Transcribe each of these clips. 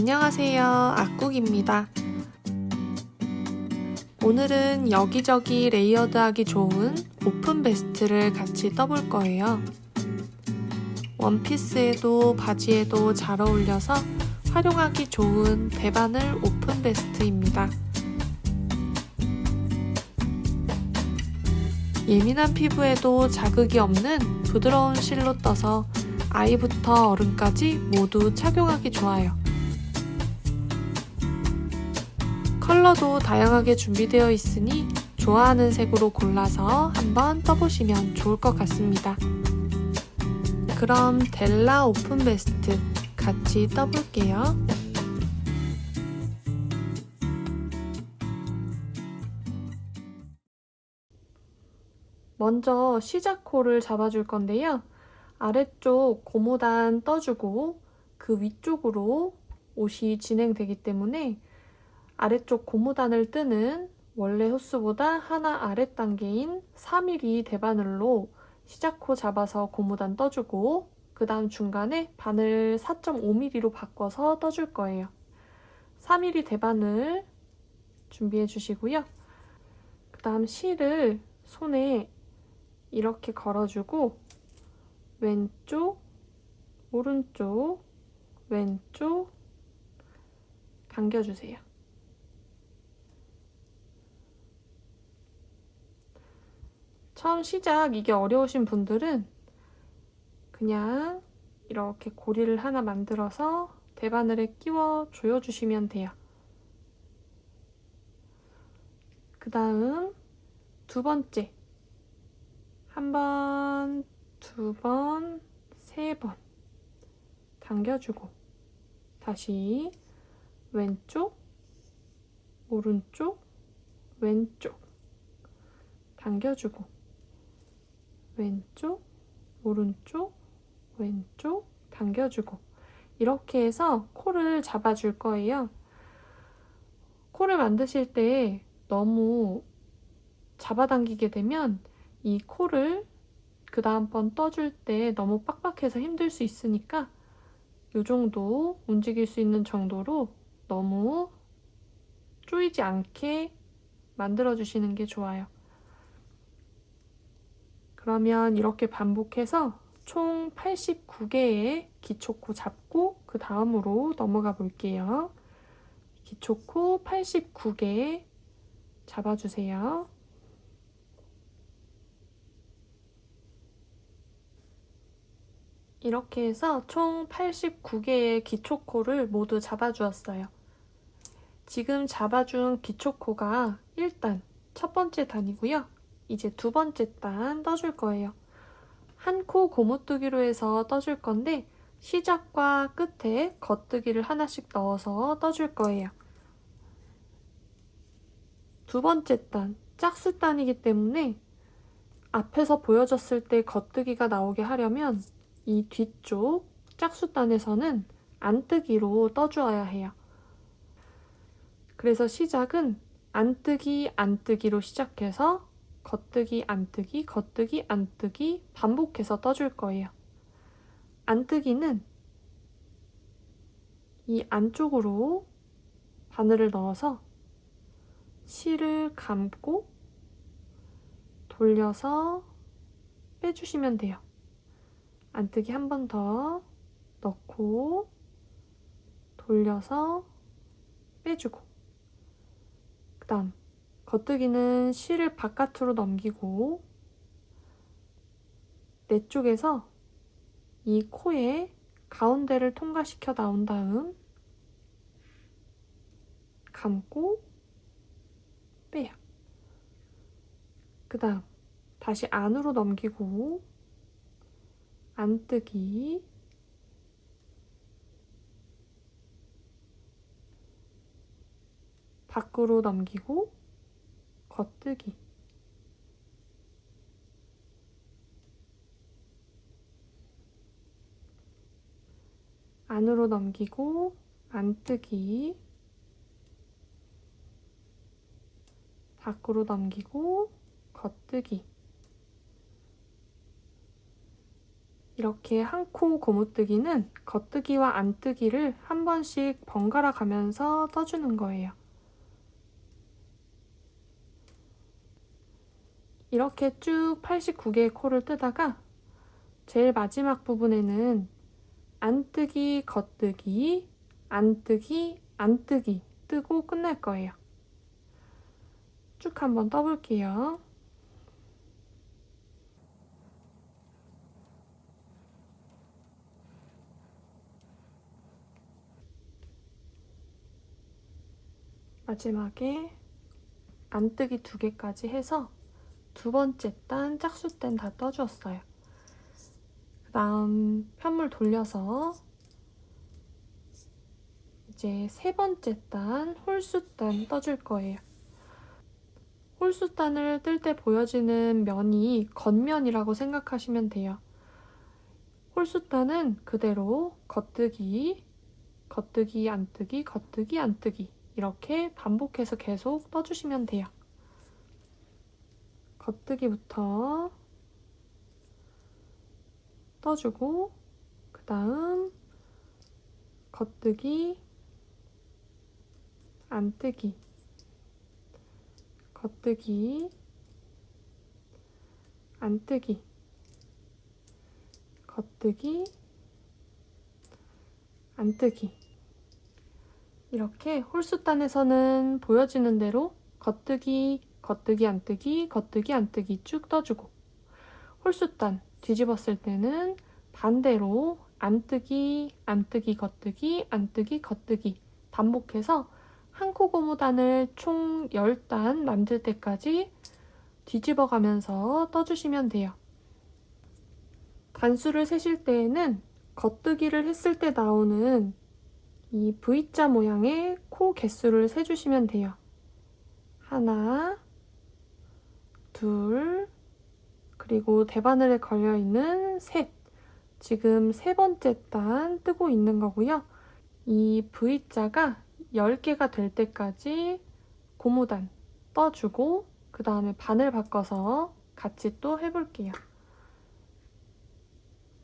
안녕하세요. 악국입니다. 오늘은 여기저기 레이어드하기 좋은 오픈 베스트를 같이 떠볼 거예요. 원피스에도 바지에도 잘 어울려서 활용하기 좋은 대바늘 오픈 베스트입니다. 예민한 피부에도 자극이 없는 부드러운 실로 떠서 아이부터 어른까지 모두 착용하기 좋아요. 컬러도 다양하게 준비되어 있으니 좋아하는 색으로 골라서 한번 떠보시면 좋을 것 같습니다. 그럼 델라 오픈 베스트 같이 떠볼게요. 먼저 시작코를 잡아줄 건데요. 아래쪽 고무단 떠주고 그 위쪽으로 옷이 진행되기 때문에 아래쪽 고무단을 뜨는 원래 호스보다 하나 아래 단계인 4mm 대바늘로 시작코 잡아서 고무단 떠주고 그 다음 중간에 바늘 4.5mm로 바꿔서 떠줄 거예요. 4mm 대바늘 준비해 주시고요. 그 다음 실을 손에 이렇게 걸어주고 왼쪽, 오른쪽, 왼쪽 당겨주세요. 처음 시작 이게 어려우신 분들은 그냥 이렇게 고리를 하나 만들어서 대바늘에 끼워 조여주시면 돼요. 그 다음 두 번째 한 번, 두 번, 세 번 당겨주고 다시 왼쪽, 오른쪽, 왼쪽 당겨주고 왼쪽, 오른쪽, 왼쪽 당겨주고 이렇게 해서 코를 잡아줄 거예요. 코를 만드실 때 너무 잡아당기게 되면 이 코를 그 다음번 떠줄 때 너무 빡빡해서 힘들 수 있으니까 이 정도 움직일 수 있는 정도로 너무 조이지 않게 만들어 주시는 게 좋아요. 그러면 이렇게 반복해서 총 89개의 기초코 잡고 그 다음으로 넘어가 볼게요. 기초코 89개 잡아주세요. 이렇게 해서 총 89개의 기초코를 모두 잡아주었어요. 지금 잡아준 기초코가 1단, 첫 번째 단이고요. 이제 두 번째 단 떠줄 거예요. 한 코 고무뜨기로 해서 떠줄 건데 시작과 끝에 겉뜨기를 하나씩 넣어서 떠줄 거예요. 두 번째 단, 짝수 단이기 때문에 앞에서 보여줬을 때 겉뜨기가 나오게 하려면 이 뒤쪽 짝수 단에서는 안뜨기로 떠주어야 해요. 그래서 시작은 안뜨기, 안뜨기로 시작해서 겉뜨기, 안뜨기, 겉뜨기, 안뜨기 반복해서 떠줄 거예요. 안뜨기는 이 안쪽으로 바늘을 넣어서 실을 감고 돌려서 빼주시면 돼요. 안뜨기 한 번 더 넣고 돌려서 빼주고 그 다음 겉뜨기는 실을 바깥으로 넘기고 내 쪽에서 이 코의 가운데를 통과시켜 나온 다음 감고 빼요. 그 다음 다시 안으로 넘기고 안뜨기 밖으로 넘기고 겉뜨기 안으로 넘기고 안뜨기 밖으로 넘기고 겉뜨기 이렇게 한 코 고무뜨기는 겉뜨기와 안뜨기를 한 번씩 번갈아 가면서 떠주는 거예요. 이렇게 쭉 89개의 코를 뜨다가 제일 마지막 부분에는 안뜨기, 겉뜨기, 안뜨기, 안뜨기 뜨고 끝날 거예요. 쭉 한번 떠볼게요. 마지막에 안뜨기 2개까지 해서 두 번째 단, 짝수단 다 떠주었어요. 그 다음 편물 돌려서 이제 세 번째 단, 홀수단 떠줄 거예요. 홀수단을 뜰 때 보여지는 면이 겉면이라고 생각하시면 돼요. 홀수단은 그대로 겉뜨기, 겉뜨기, 안뜨기, 겉뜨기, 안뜨기 이렇게 반복해서 계속 떠주시면 돼요. 겉뜨기부터 떠주고 그 다음 겉뜨기, 안뜨기, 겉뜨기, 안뜨기, 겉뜨기, 안뜨기 이렇게 홀수단에서는 보여지는 대로 겉뜨기, 겉뜨기, 안뜨기, 겉뜨기, 안뜨기 쭉 떠주고 홀수단 뒤집었을 때는 반대로 안뜨기, 안뜨기, 겉뜨기, 안뜨기, 겉뜨기 반복해서 한 코 고무단을 총 10단 만들 때까지 뒤집어 가면서 떠주시면 돼요. 단수를 세실 때에는 겉뜨기를 했을 때 나오는 이 V자 모양의 코 개수를 세주시면 돼요. 하나, 둘, 그리고 대바늘에 걸려있는 셋. 지금 세 번째 단 뜨고 있는 거고요. 이 V자가 10개가 될 때까지 고무단 떠주고 그 다음에 바늘 바꿔서 같이 또 해볼게요.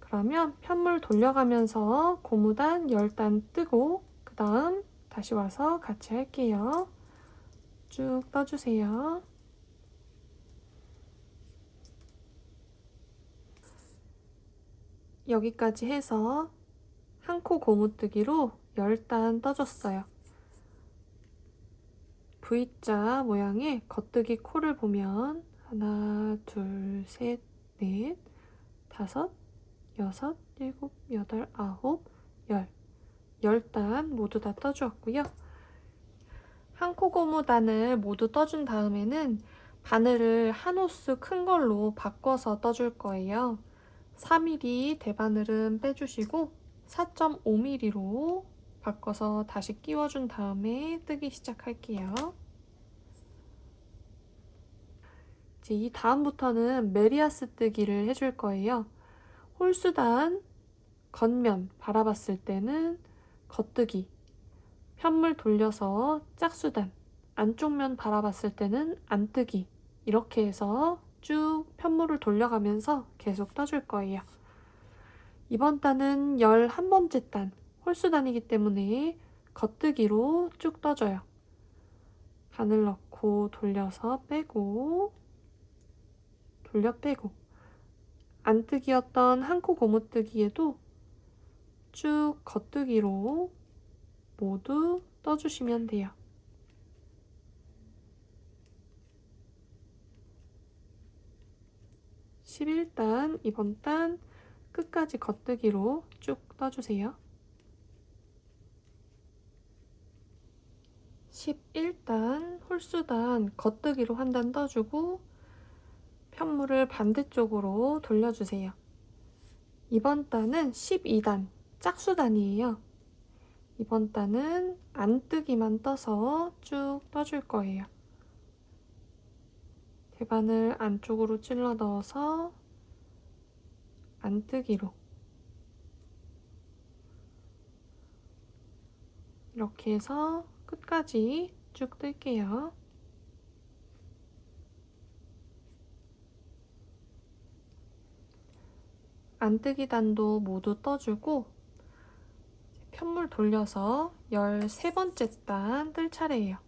그러면 편물 돌려가면서 고무단 10단 뜨고 그 다음 다시 와서 같이 할게요. 쭉 떠주세요. 여기까지 해서 한 코 고무뜨기로 10단 떠줬어요. V자 모양의 겉뜨기 코를 보면 하나, 둘, 셋, 넷, 다섯, 여섯, 일곱, 여덟, 아홉, 10단 모두 다 떠주었고요. 한 코 고무단을 모두 떠준 다음에는 바늘을 한 호스 큰 걸로 바꿔서 떠줄 거예요. 4mm 대바늘은 빼주시고 4.5mm로 바꿔서 다시 끼워준 다음에 뜨기 시작할게요. 이제 이 다음부터는 메리아스 뜨기를 해줄 거예요. 홀수단 겉면 바라봤을 때는 겉뜨기, 편물 돌려서 짝수단 안쪽 면 바라봤을 때는 안뜨기 이렇게 해서 쭉 편물을 돌려가면서 계속 떠줄 거예요. 이번 단은 11번째 단 홀수단이기 때문에 겉뜨기로 쭉 떠줘요. 바늘 넣고 돌려서 빼고 돌려 빼고 안뜨기였던 한 코 고무뜨기에도 쭉 겉뜨기로 모두 떠주시면 돼요. 11단 이번 단 끝까지 겉뜨기로 쭉 떠주세요. 11단 홀수단 겉뜨기로 한 단 떠주고 편물을 반대쪽으로 돌려주세요. 이번 단은 12단 짝수단이에요. 이번 단은 안뜨기만 떠서 쭉 떠줄 거예요. 대바늘 안쪽으로 찔러 넣어서 안뜨기로 이렇게 해서 끝까지 쭉 뜰게요. 안뜨기 단도 모두 떠주고 편물 돌려서 13번째 단 뜰 차례예요.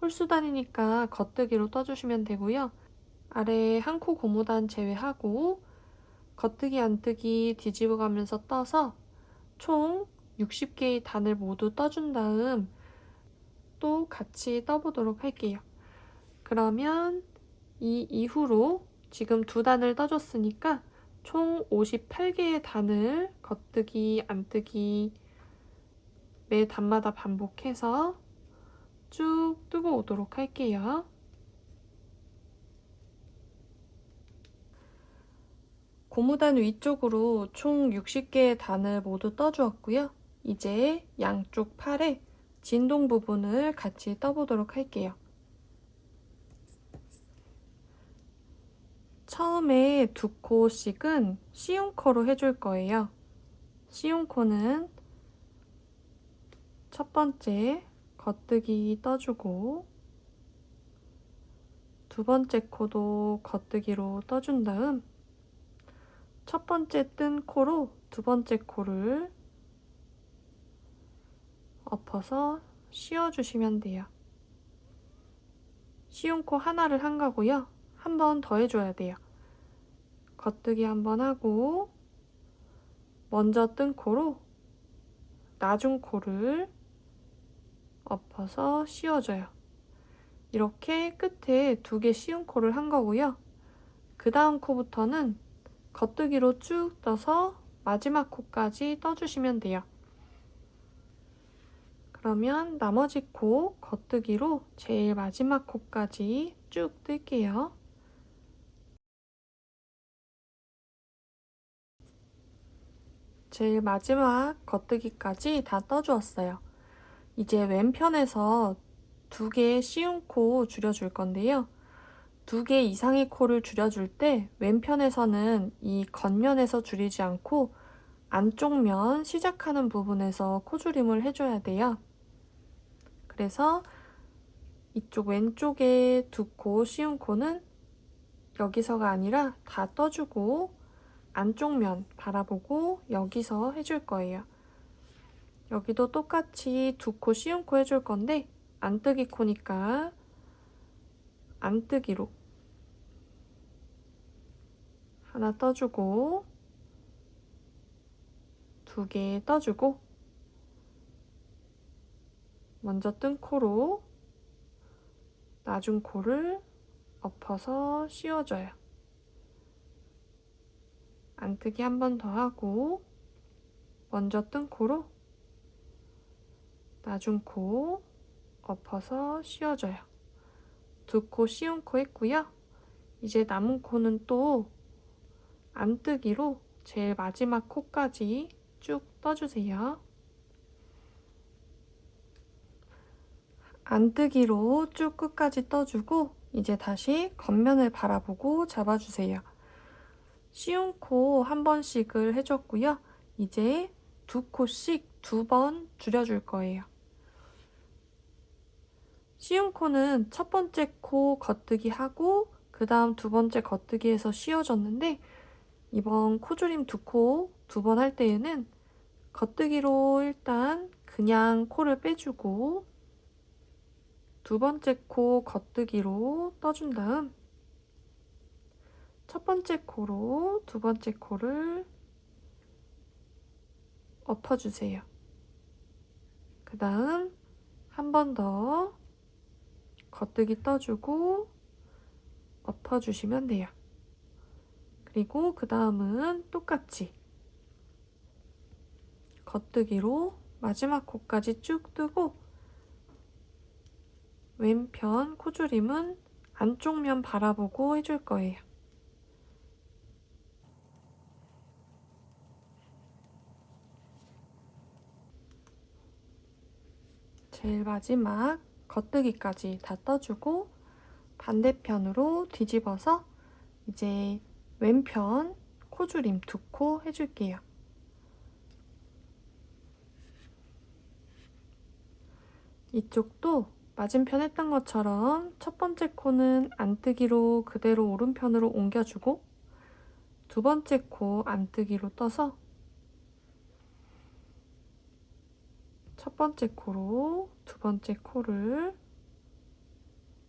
홀수단이니까 겉뜨기로 떠주시면 되고요. 아래에 한 코 고무단 제외하고 겉뜨기 안뜨기 뒤집어 가면서 떠서 총 60개의 단을 모두 떠준 다음 또 같이 떠보도록 할게요. 그러면 이 이후로 지금 두 단을 떠줬으니까 총 58개의 단을 겉뜨기 안뜨기 매 단마다 반복해서 쭉 뜨고 오도록 할게요. 고무단 위쪽으로 총 60개의 단을 모두 떠주었고요. 이제 양쪽 팔에 진동 부분을 같이 떠보도록 할게요. 처음에 두 코씩은 씌움코로 해줄 거예요. 씌움코는 첫 번째 겉뜨기 떠주고 두 번째 코도 겉뜨기로 떠준 다음 첫 번째 뜬 코로 두 번째 코를 엎어서 씌워주시면 돼요. 씌움코 하나를 한 거고요. 한 번 더 해줘야 돼요. 겉뜨기 한 번 하고 먼저 뜬 코로 나중 코를 엎어서 씌워줘요. 이렇게 끝에 2개 씌움코를 한 거고요. 그 다음 코부터는 겉뜨기로 쭉 떠서 마지막 코까지 떠주시면 돼요. 그러면 나머지 코 겉뜨기로 제일 마지막 코까지 쭉 뜰게요. 제일 마지막 겉뜨기까지 다 떠주었어요. 이제 왼편에서 2개의 씌움코 줄여줄 건데요. 2개 이상의 코를 줄여줄 때 왼편에서는 이 겉면에서 줄이지 않고 안쪽 면 시작하는 부분에서 코줄임을 해줘야 돼요. 그래서 이쪽 왼쪽에 2코 씌움코는 여기서가 아니라 다 떠주고 안쪽 면 바라보고 여기서 해줄 거예요. 여기도 똑같이 2코 씌움코 해줄 건데 안뜨기 코니까 안뜨기로 하나 떠주고 2개 떠주고 먼저 뜬 코로 나중 코를 엎어서 씌워줘요. 안뜨기 한 번 더 하고 먼저 뜬 코로 나중 코 엎어서 씌워줘요. 2코 씌움코 했고요. 이제 남은 코는 또 안뜨기로 제일 마지막 코까지 쭉 떠주세요. 안뜨기로 쭉 끝까지 떠주고 이제 다시 겉면을 바라보고 잡아주세요. 씌움코 한 번씩을 해줬고요. 이제 2코씩 2번 줄여줄 거예요. 씌움코는 첫 번째 코 겉뜨기 하고 그 다음 두 번째 겉뜨기에서 씌워줬는데 이번 코줄임 2코 2번 할 때에는 겉뜨기로 일단 그냥 코를 빼주고 두 번째 코 겉뜨기로 떠준 다음 첫 번째 코로 두 번째 코를 엎어주세요. 그 다음 한 번 더 겉뜨기 떠주고 엎어주시면 돼요. 그리고 그 다음은 똑같이 겉뜨기로 마지막 코까지 쭉 뜨고 왼편 코줄임은 안쪽 면 바라보고 해줄 거예요. 제일 마지막 겉뜨기까지 다 떠주고 반대편으로 뒤집어서 이제 왼편 코줄임 2코 해줄게요. 이쪽도 맞은편 했던 것처럼 첫 번째 코는 안뜨기로 그대로 오른편으로 옮겨주고 두 번째 코 안뜨기로 떠서 첫 번째 코로 두 번째 코를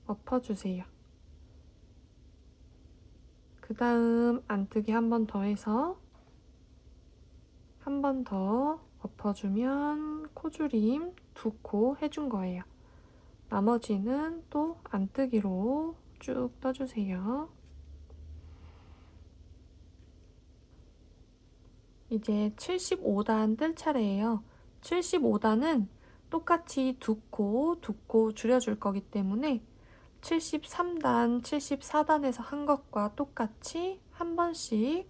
엎어주세요. 그 다음 안뜨기 한 번 더 해서 한 번 더 엎어주면 코줄임 두 코 해준 거예요. 나머지는 또 안뜨기로 쭉 떠주세요. 이제 75단 뜰 차례예요. 75단은 똑같이 두 코 줄여줄 거기 때문에 73단, 74단에서 한 것과 똑같이 한 번씩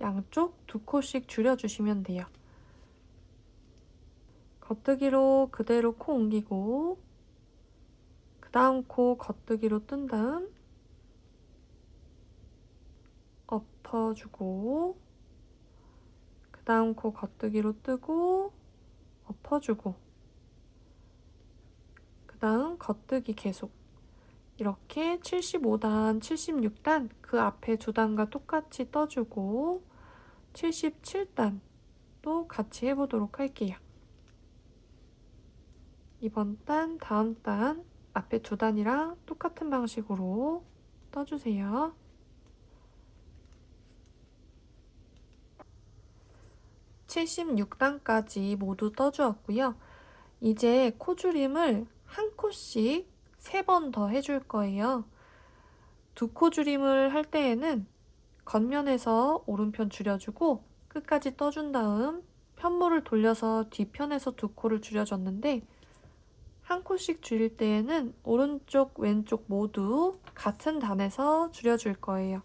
양쪽 두 코씩 줄여주시면 돼요. 겉뜨기로 그대로 코 옮기고 그 다음 코 겉뜨기로 뜬 다음 엎어주고 그 다음 코 겉뜨기로 뜨고 엎어주고 그 다음 겉뜨기 계속 이렇게 75단, 76단 그 앞에 두 단과 똑같이 떠주고 77단 또 같이 해보도록 할게요. 이번 단, 다음 단 앞에 두 단이랑 똑같은 방식으로 떠주세요. (76단까지) 모두 떠주었고요. 이제 코줄임을 한 코씩 3번 더 해줄 거예요. 두 코 줄임을 할 때에는 겉면에서 오른편 줄여주고 끝까지 떠준 다음 편물을 돌려서 뒤편에서 두 코를 줄여줬는데 한 코씩 줄일 때에는 오른쪽, 왼쪽 모두 같은 단에서 줄여줄 거예요.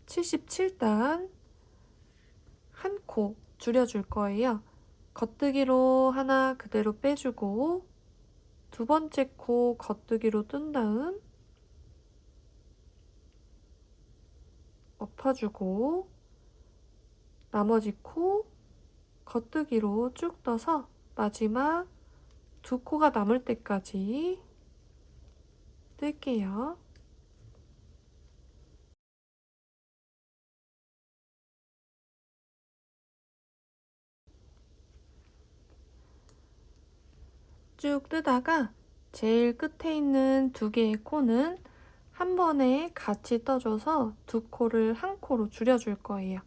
77단 한 코 줄여줄 거예요. 겉뜨기로 하나 그대로 빼주고 두 번째 코 겉뜨기로 뜬 다음 엎어주고 나머지 코 겉뜨기로 쭉 떠서 마지막 두 코가 남을 때까지 뜰게요. 쭉 뜨다가 제일 끝에 있는 두 개의 코는 한 번에 같이 떠줘서 두 코를 한 코로 줄여줄 거예요.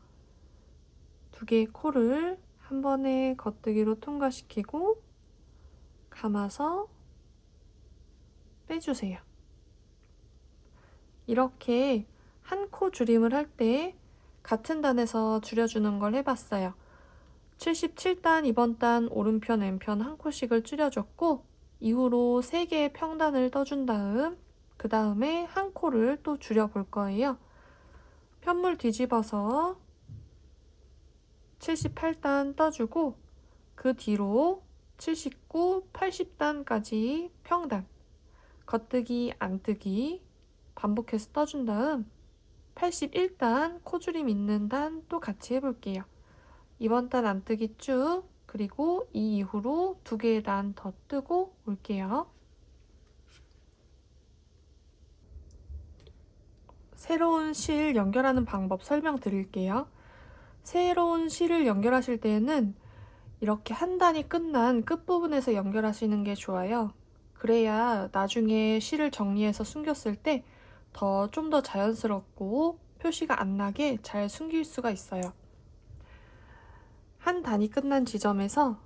두 개의 코를 한 번에 겉뜨기로 통과시키고 감아서 빼주세요. 이렇게 한 코 줄임을 할 때 같은 단에서 줄여주는 걸 해봤어요. 77단, 이번 단 오른편, 왼편 한 코씩을 줄여줬고 이후로 3개의 평단을 떠준 다음 그 다음에 한 코를 또 줄여볼 거예요. 편물 뒤집어서 78단 떠주고 그 뒤로 79, 80단까지 평단, 겉뜨기, 안뜨기 반복해서 떠준 다음 81단 코줄임 있는 단 또 같이 해볼게요. 이번 단 안뜨기 쭉 그리고 이 이후로 두 개의 단 더 뜨고 올게요. 새로운 실 연결하는 방법 설명드릴게요. 새로운 실을 연결하실 때에는 이렇게 한 단이 끝난 끝부분에서 연결하시는 게 좋아요. 그래야 나중에 실을 정리해서 숨겼을 때 좀 더 자연스럽고 표시가 안 나게 잘 숨길 수가 있어요. 한 단이 끝난 지점에서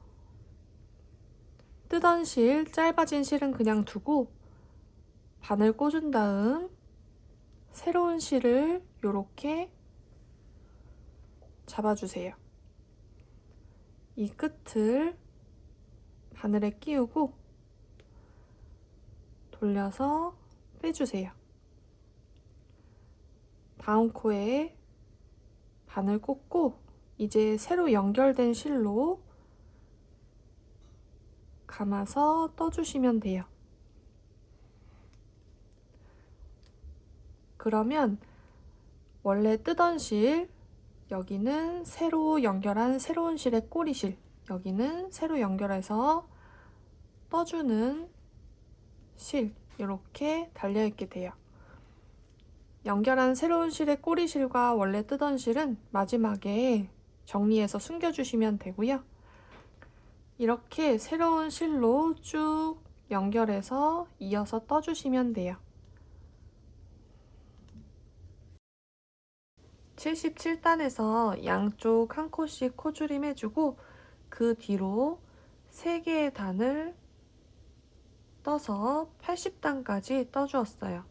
뜨던 실, 짧아진 실은 그냥 두고 바늘 꽂은 다음 새로운 실을 이렇게 잡아주세요. 이 끝을 바늘에 끼우고 돌려서 빼주세요. 다음 코에 바늘 꽂고 이제 새로 연결된 실로 감아서 떠주시면 돼요. 그러면 원래 뜨던 실, 여기는 새로 연결한 새로운 실의 꼬리실, 여기는 새로 연결해서 떠주는 실 이렇게 달려있게 돼요. 연결한 새로운 실의 꼬리실과 원래 뜨던 실은 마지막에 정리해서 숨겨주시면 되고요. 이렇게 새로운 실로 쭉 연결해서 이어서 떠주시면 돼요. 77단에서 양쪽 한 코씩 코줄임 해주고 그 뒤로 3개의 단을 떠서 80단까지 떠주었어요.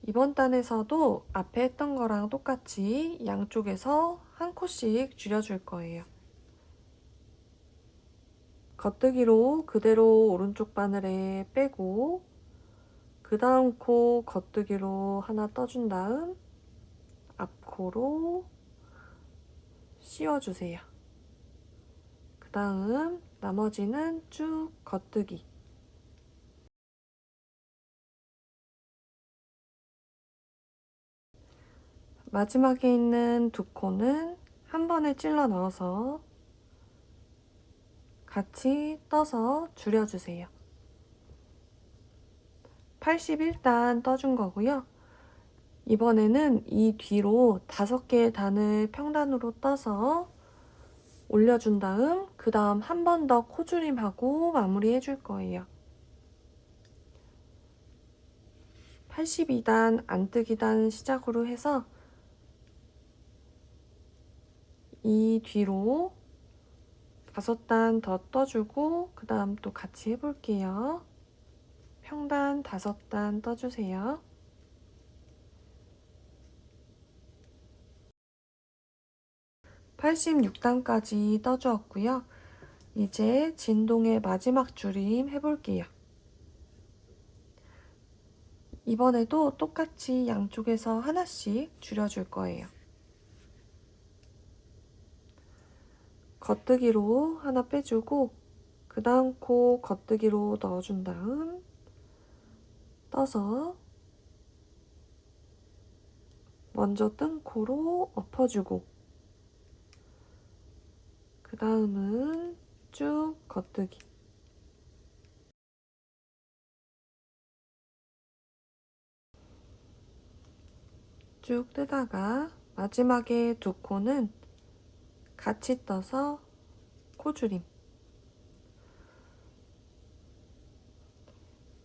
이번 단에서도 앞에 했던 거랑 똑같이 양쪽에서 한 코씩 줄여줄 거예요. 겉뜨기로 그대로 오른쪽 바늘에 빼고 그 다음 코 겉뜨기로 하나 떠준 다음 앞코로 씌워주세요. 그 다음 나머지는 쭉 겉뜨기. 마지막에 있는 두 코는 한 번에 찔러 넣어서 같이 떠서 줄여주세요. 81단 떠준 거고요. 이번에는 이 뒤로 5개의 단을 평단으로 떠서 올려준 다음 그 다음 한 번 더 코줄임하고 마무리 해줄 거예요. 82단 안뜨기단 시작으로 해서 이 뒤로 5단 더 떠주고 그 다음 또 같이 해볼게요. 평단 5단 떠주세요. (86단까지) 떠주었고요. 이제 진동의 마지막 줄임 해볼게요. 이번에도 똑같이 양쪽에서 하나씩 줄여줄 거예요. 겉뜨기로 하나 빼주고 그 다음 코 겉뜨기로 넣어준 다음 떠서 먼저 뜬 코로 엎어주고 그 다음은 쭉 겉뜨기. 쭉 뜨다가 마지막에 두 코는 같이 떠서 코줄임.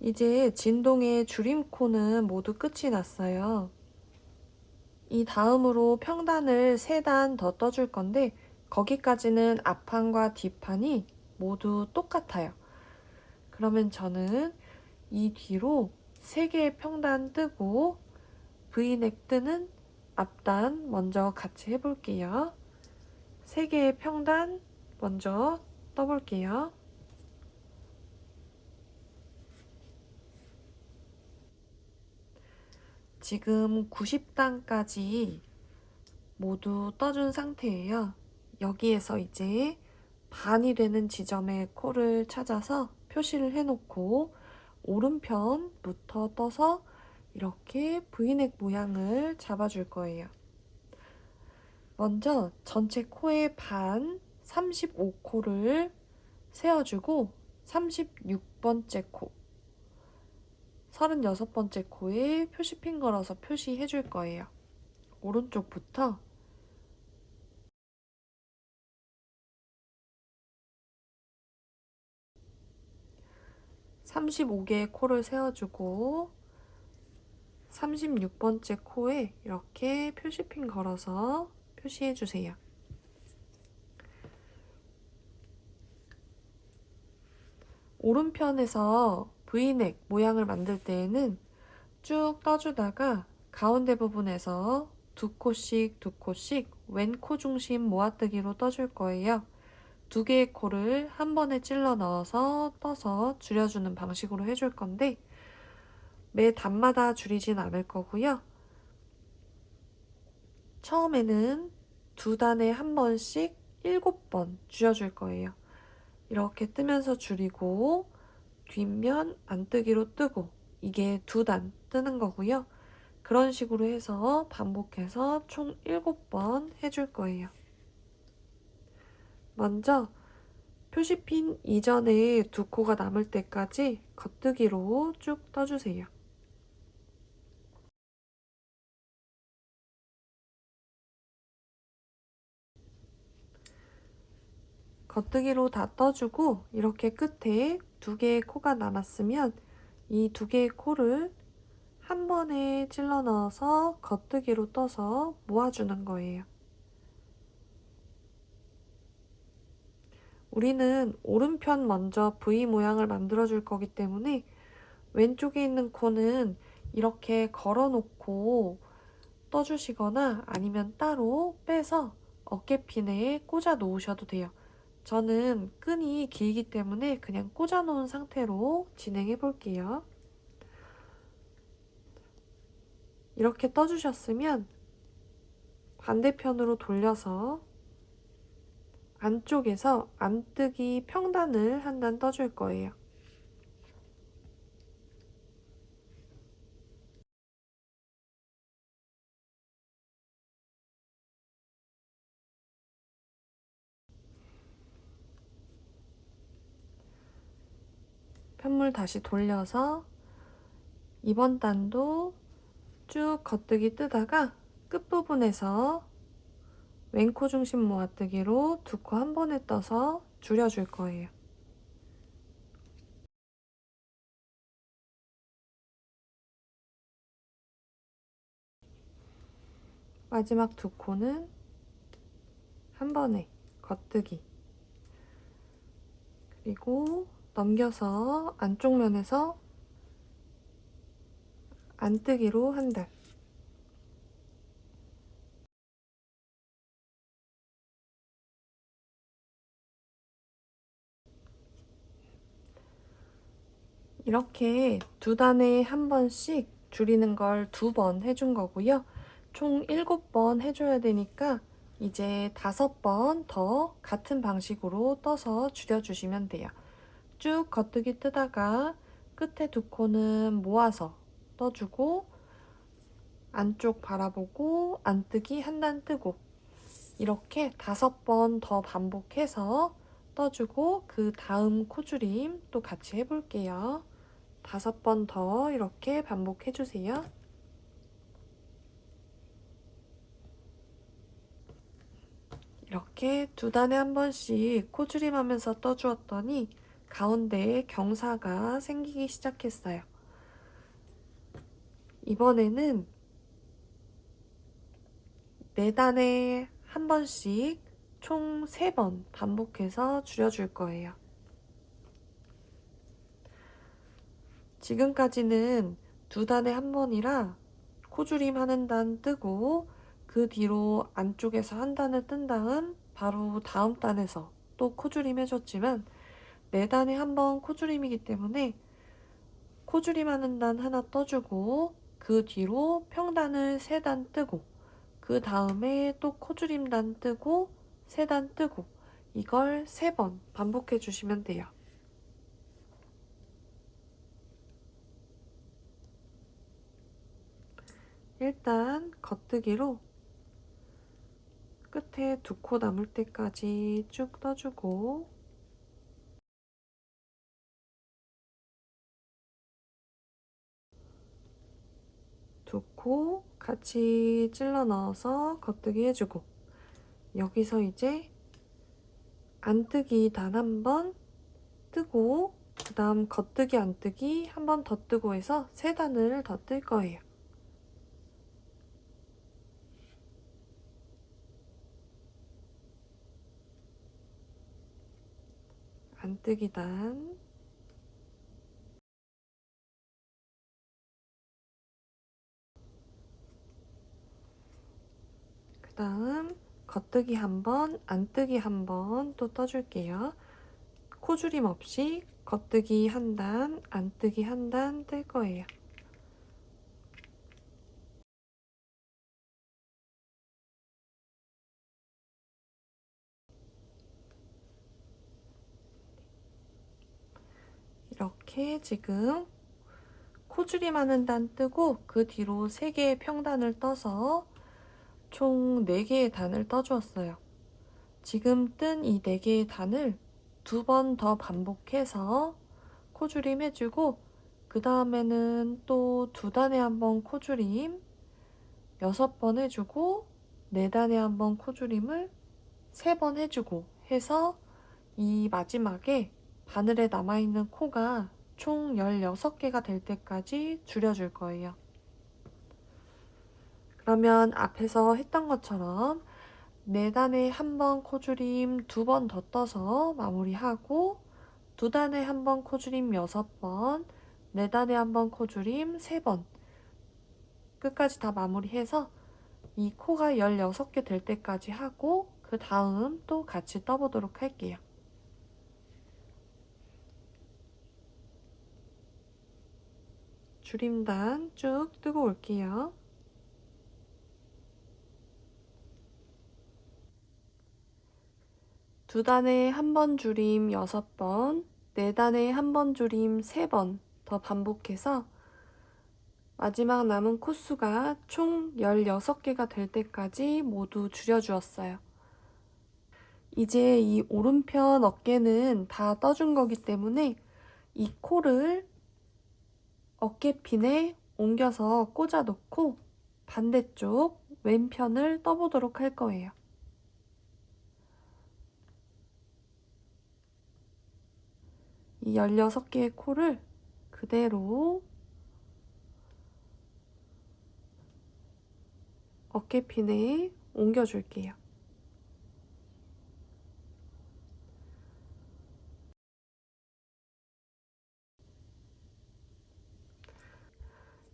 이제 진동의 줄임코는 모두 끝이 났어요. 이 다음으로 평단을 3단 더 떠줄 건데 거기까지는 앞판과 뒷판이 모두 똑같아요. 그러면 저는 이 뒤로 3개의 평단 뜨고 V넥 뜨는 앞단 먼저 같이 해볼게요. 3개의 평단 먼저 떠볼게요. 지금 90단까지 모두 떠준 상태예요. 여기에서 이제 반이 되는 지점의 코를 찾아서 표시를 해놓고 오른편부터 떠서 이렇게 V넥 모양을 잡아줄 거예요. 먼저 전체 코의 반 35코를 세워주고 36번째 코, 36번째 코에 표시핀 걸어서 표시해 줄 거예요. 오른쪽부터 35개의 코를 세워주고 36번째 코에 이렇게 표시핀 걸어서 표시해 주세요. 오른편에서 V넥 모양을 만들 때에는 쭉 떠주다가 가운데 부분에서 두 코씩 왼 코 중심 모아뜨기로 떠줄 거예요. 2개의 코를 한 번에 찔러 넣어서 떠서 줄여주는 방식으로 해줄 건데 매 단마다 줄이진 않을 거고요. 처음에는 2단에 한 번씩 7번 줄여줄 거예요. 이렇게 뜨면서 줄이고 뒷면 안뜨기로 뜨고 이게 2단 뜨는 거고요. 그런 식으로 해서 반복해서 총 7번 해줄 거예요. 먼저 표시핀 이전에 두 코가 남을 때까지 겉뜨기로 쭉 떠주세요. 겉뜨기로 다 떠주고 이렇게 끝에 2개의 코가 남았으면 이 2개의 코를 한 번에 찔러 넣어서 겉뜨기로 떠서 모아주는 거예요. 우리는 오른편 먼저 V 모양을 만들어 줄 거기 때문에 왼쪽에 있는 코는 이렇게 걸어 놓고 떠주시거나 아니면 따로 빼서 어깨핀에 꽂아 놓으셔도 돼요. 저는 끈이 길기 때문에 그냥 꽂아 놓은 상태로 진행해 볼게요. 이렇게 떠주셨으면 반대편으로 돌려서 안쪽에서 안뜨기 평단을 한 단 떠줄 거예요. 편물 다시 돌려서 이번 단도 쭉 겉뜨기 뜨다가 끝부분에서 왼코 중심 모아뜨기로 2코 한 번에 떠서 줄여줄 거예요. 마지막 2코는 한 번에 겉뜨기, 그리고 넘겨서 안쪽 면에서 안뜨기로 한 단. 이렇게 2단에 한 번씩 줄이는 걸 2번 해준 거고요. 총 7번 해줘야 되니까 이제 5번 더 같은 방식으로 떠서 줄여주시면 돼요. 쭉 겉뜨기 뜨다가 끝에 2코는 모아서 떠주고 안쪽 바라보고 안뜨기 한 단 뜨고 이렇게 5번 더 반복해서 떠주고 그 다음 코줄임 또 같이 해볼게요. 5번 더 이렇게 반복해주세요. 이렇게 2단에 한 번씩 코줄임 하면서 떠주었더니 가운데에 경사가 생기기 시작했어요. 이번에는 4단에 한 번씩 총 3번 반복해서 줄여줄 거예요. 지금까지는 2단에 한 번이라 코줄임 하는 단 뜨고 그 뒤로 안쪽에서 한 단을 뜬 다음 바로 다음 단에서 또 코줄임 해줬지만 4단에 한 번 코줄임이기 때문에 코줄임 하는 단 하나 떠주고 그 뒤로 평단을 3단 뜨고 그 다음에 또 코줄임 단 뜨고 3단 뜨고 이걸 3번 반복해 주시면 돼요. 일단 겉뜨기로 끝에 2코 남을 때까지 쭉 떠주고 2코 같이 찔러 넣어서 겉뜨기 해주고 여기서 이제 안뜨기 단 한 번 뜨고 그 다음 겉뜨기 안뜨기 한 번 더 뜨고 해서 3단을 더 뜰 거예요. 안뜨기 단, 그 다음 겉뜨기 한 번, 안뜨기 한 번 또 떠줄게요. 코줄임 없이 겉뜨기 한 단, 안뜨기 한 단 뜰 거예요. 이렇게 지금 코줄임 하는 단 뜨고 그 뒤로 3개의 평단을 떠서 총 4개의 단을 떠주었어요. 지금 뜬 이 4개의 단을 2번 더 반복해서 코줄임 해주고 그 다음에는 또 2단에 한 번 코줄임 6번 해주고 4단에 한 번 코줄임을 3번 해주고 해서 이 마지막에 바늘에 남아있는 코가 총 16개가 될 때까지 줄여줄 거예요. 그러면 앞에서 했던 것처럼 4단에 한 번 코줄임 2번 더 떠서 마무리하고 2단에 한 번 코줄임 6번, 4단에 한 번 코줄임 3번 끝까지 다 마무리해서 이 코가 16개 될 때까지 하고 그 다음 또 같이 떠보도록 할게요. 줄임단 쭉 뜨고 올게요. 두 단에 한 번 줄임 6번, 4단에 한 번 줄임 3번 더 반복해서 마지막 남은 코수가 총 16개가 될 때까지 모두 줄여주었어요. 이제 이 오른편 어깨는 다 떠준 거기 때문에 이 코를 어깨핀에 옮겨서 꽂아 놓고 반대쪽 왼편을 떠보도록 할 거예요. 이 16개의 코를 그대로 어깨핀에 옮겨줄게요.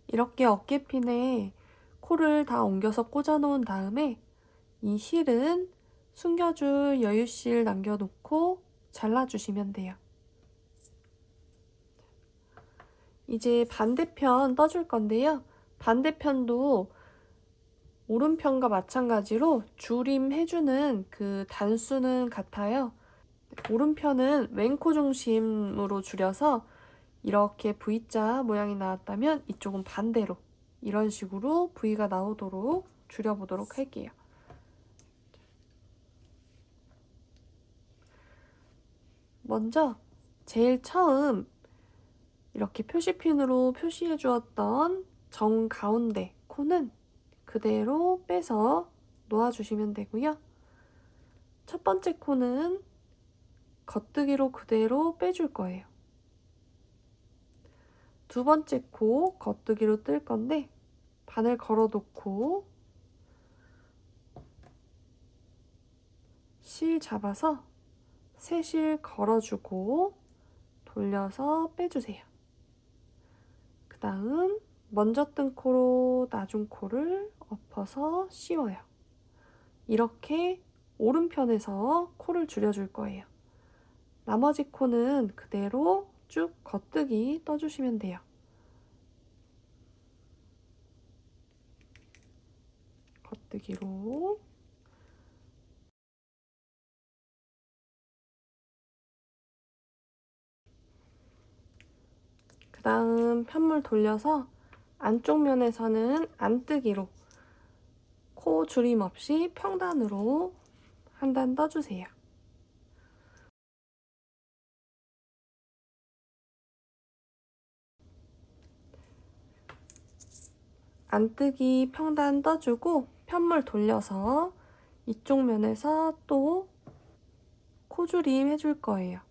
이렇게 어깨핀에 코를 다 옮겨서 꽂아 놓은 다음에 이 실은 숨겨줄 여유실 남겨놓고 잘라주시면 돼요. 이제 반대편 떠줄 건데요. 반대편도 오른편과 마찬가지로 줄임 해주는 그 단수는 같아요. 오른편은 왼코 중심으로 줄여서 이렇게 V자 모양이 나왔다면 이쪽은 반대로 이런 식으로 V가 나오도록 줄여보도록 할게요. 먼저 제일 처음 이렇게 표시핀으로 표시해 주었던 정 가운데 코는 그대로 빼서 놓아주시면 되고요. 첫 번째 코는 겉뜨기로 그대로 빼줄 거예요. 두 번째 코 겉뜨기로 뜰 건데 바늘 걸어놓고 실 잡아서 세 실 걸어주고 돌려서 빼주세요. 그 다음 먼저 뜬 코로 나중 코를 엎어서 씌워요. 이렇게 오른편에서 코를 줄여줄 거예요. 나머지 코는 그대로 쭉 겉뜨기 떠주시면 돼요. 겉뜨기로 그 다음 편물 돌려서 안쪽 면에서는 안뜨기로 코 줄임 없이 평단으로 한 단 떠주세요. 안뜨기 평단 떠주고 편물 돌려서 이쪽 면에서 또 코줄임 해줄 거예요.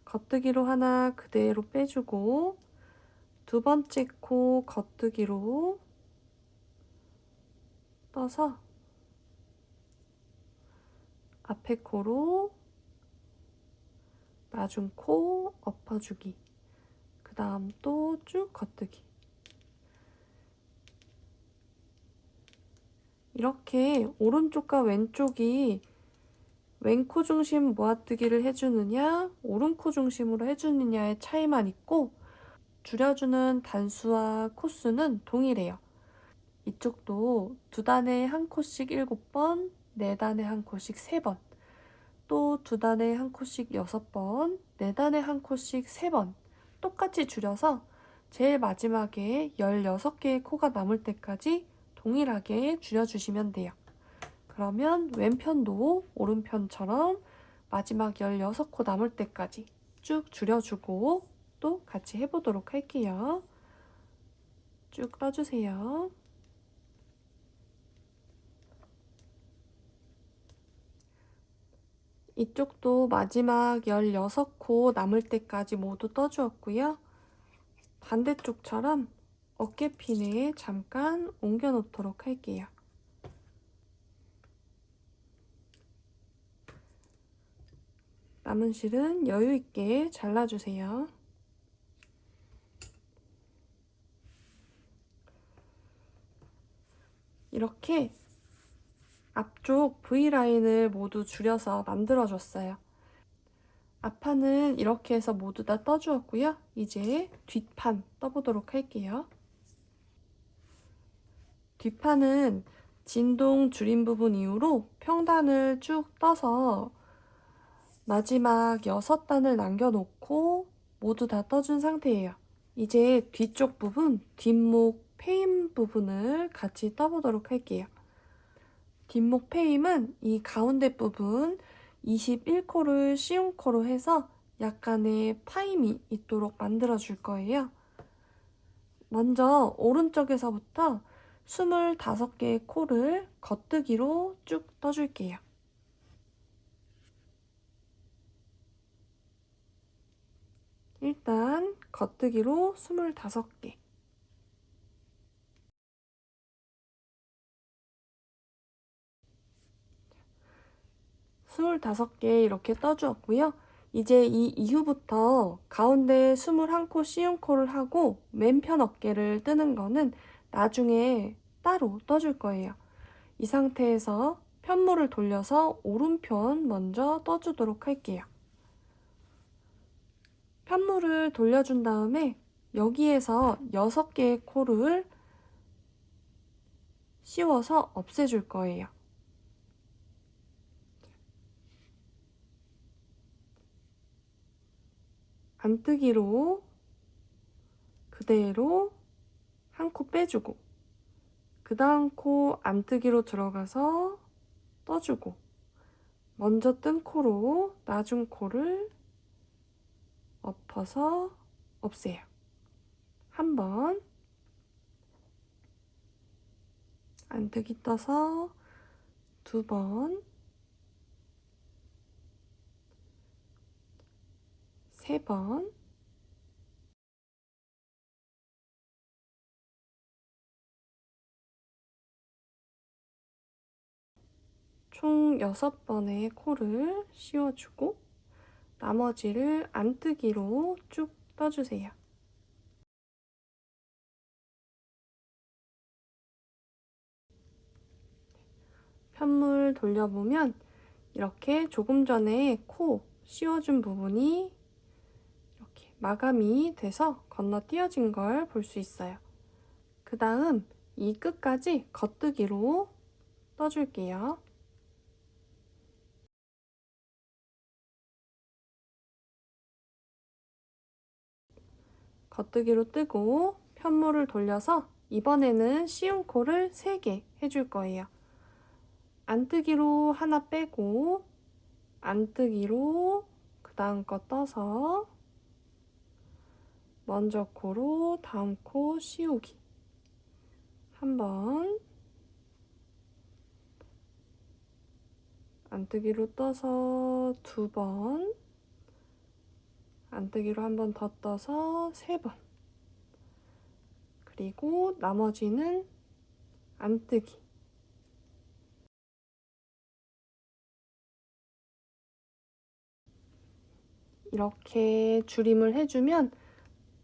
겉뜨기로 하나 그대로 빼주고 두 번째 코 겉뜨기로 떠서 앞에 코로 나중 코 엎어주기, 그 다음 또 쭉 겉뜨기. 이렇게 오른쪽과 왼쪽이 왼코 중심 모아뜨기를 해주느냐 오른코 중심으로 해주느냐의 차이만 있고 줄여주는 단수와 코수는 동일해요. 이쪽도 두 단에 한 코씩 7번, 네 단에 한 코씩 3번, 또 두 단에 한 코씩 6번, 네 단에 한 코씩 3번 똑같이 줄여서 제일 마지막에 16개의 코가 남을 때까지 동일하게 줄여주시면 돼요. 그러면 왼편도 오른편처럼 마지막 16코 남을 때까지 쭉 줄여주고 또 같이 해보도록 할게요. 쭉 떠주세요. 이쪽도 마지막 16코 남을 때까지 모두 떠주었고요. 반대쪽처럼 어깨핀에 잠깐 옮겨 놓도록 할게요. 남은 실은 여유 있게 잘라주세요. 이렇게 앞쪽 V라인을 모두 줄여서 만들어줬어요. 앞판은 이렇게 해서 모두 다 떠주었고요. 이제 뒷판 떠보도록 할게요. 뒷판은 진동 줄임 부분 이후로 평단을 쭉 떠서 마지막 6단을 남겨놓고 모두 다 떠준 상태예요. 이제 뒤쪽 부분, 뒷목 페임 부분을 같이 떠보도록 할게요. 뒷목 페임은 이 가운데 부분 21코를 쉬운 코로 해서 약간의 파임이 있도록 만들어 줄 거예요. 먼저 오른쪽에서부터 25개의 코를 겉뜨기로 쭉 떠줄게요. 일단 겉뜨기로 25개. 25개 이렇게 떠주었고요. 이제 이 이후부터 가운데 21코 씌운 코를 하고 맨편 어깨를 뜨는 거는 나중에 따로 떠줄 거예요. 이 상태에서 편물을 돌려서 오른편 먼저 떠주도록 할게요. 편물을 돌려준 다음에 여기에서 6개의 코를 씌워서 없애줄 거예요. 안뜨기로 그대로 한 코 빼주고 그 다음 코 안뜨기로 들어가서 떠주고 먼저 뜬 코로 나중 코를 엎어서 없애요. 한 번 안뜨기 떠서 두 번 세 번 총 6번의 코를 씌워주고 나머지를 안뜨기로 쭉 떠주세요. 편물 돌려보면 이렇게 조금 전에 코 씌워준 부분이 이렇게 마감이 돼서 건너뛰어진 걸 볼 수 있어요. 그 다음 이 끝까지 겉뜨기로 떠줄게요. 겉뜨기로 뜨고 편물을 돌려서 이번에는 씌운 코를 3개 해줄 거예요. 안뜨기로 하나 빼고 안뜨기로 그 다음 거 떠서 먼저 코로 다음 코 씌우기 한 번 안뜨기로 떠서 두 번 안뜨기로 한 번 더 떠서 3번 그리고 나머지는 안뜨기 이렇게 줄임을 해주면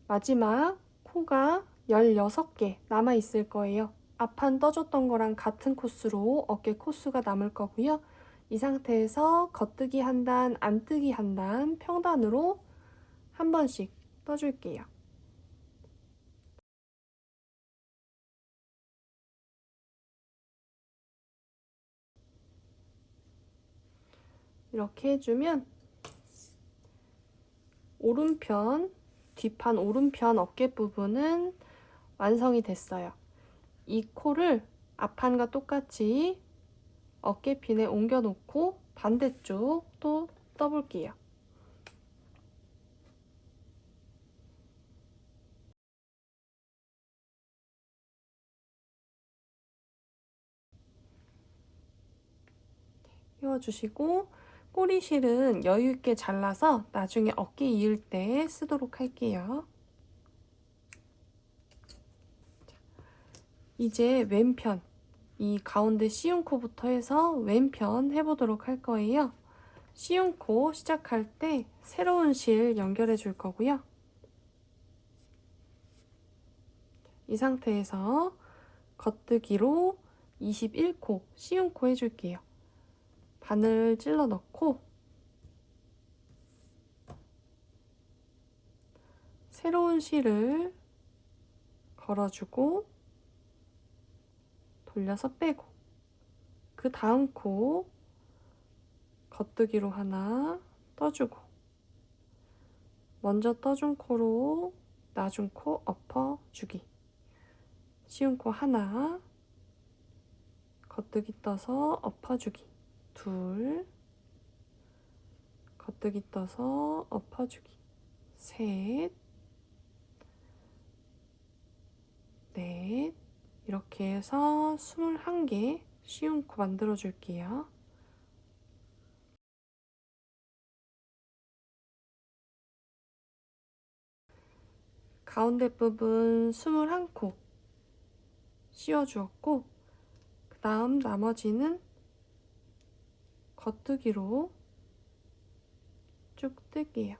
마지막 코가 16개 남아 있을 거예요. 앞판 떠줬던 거랑 같은 코스로 어깨 코스가 남을 거고요. 이 상태에서 겉뜨기 한 단, 안뜨기 한 단, 평단으로 한 번씩 떠줄게요. 이렇게 해주면 오른편, 뒷판 오른편 어깨 부분은 완성이 됐어요. 이 코를 앞판과 똑같이 어깨핀에 옮겨 놓고 반대쪽 또 떠볼게요. 띄워주시고 꼬리실은 여유 있게 잘라서 나중에 어깨 이을 때 쓰도록 할게요. 이제 왼편, 이 가운데 씌운 코부터 해서 왼편 해보도록 할 거예요. 씌운 코 시작할 때 새로운 실 연결해 줄 거고요. 이 상태에서 겉뜨기로 21코 씌운 코 해줄게요. 바늘 찔러 넣고 새로운 실을 걸어주고 돌려서 빼고, 그 다음 코 겉뜨기로 하나 떠주고, 먼저 떠준 코로 놔준 코 엎어주기, 씌운 코 하나 겉뜨기 떠서 엎어주기, 둘 겉뜨기 떠서 엎어주기, 셋, 넷, 이렇게 해서 21개 씌운 코 만들어 줄게요. 가운데 부분 21코 씌워 주었고, 그 다음 나머지는 겉뜨기로 쭉 뜰게요.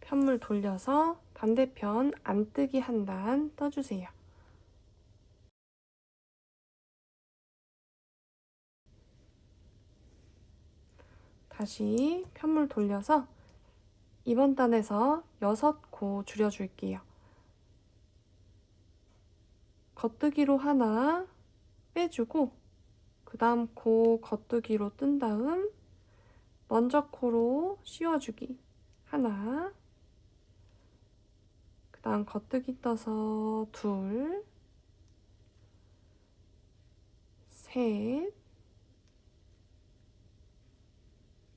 편물 돌려서 반대편 안뜨기 한 단 떠주세요. 다시 편물 돌려서 이번 단에서 6코 줄여줄게요. 겉뜨기로 하나 빼주고, 그 다음 코 겉뜨기로 뜬 다음 먼저 코로 씌워주기 하나, 그 다음 겉뜨기 떠서 둘, 셋,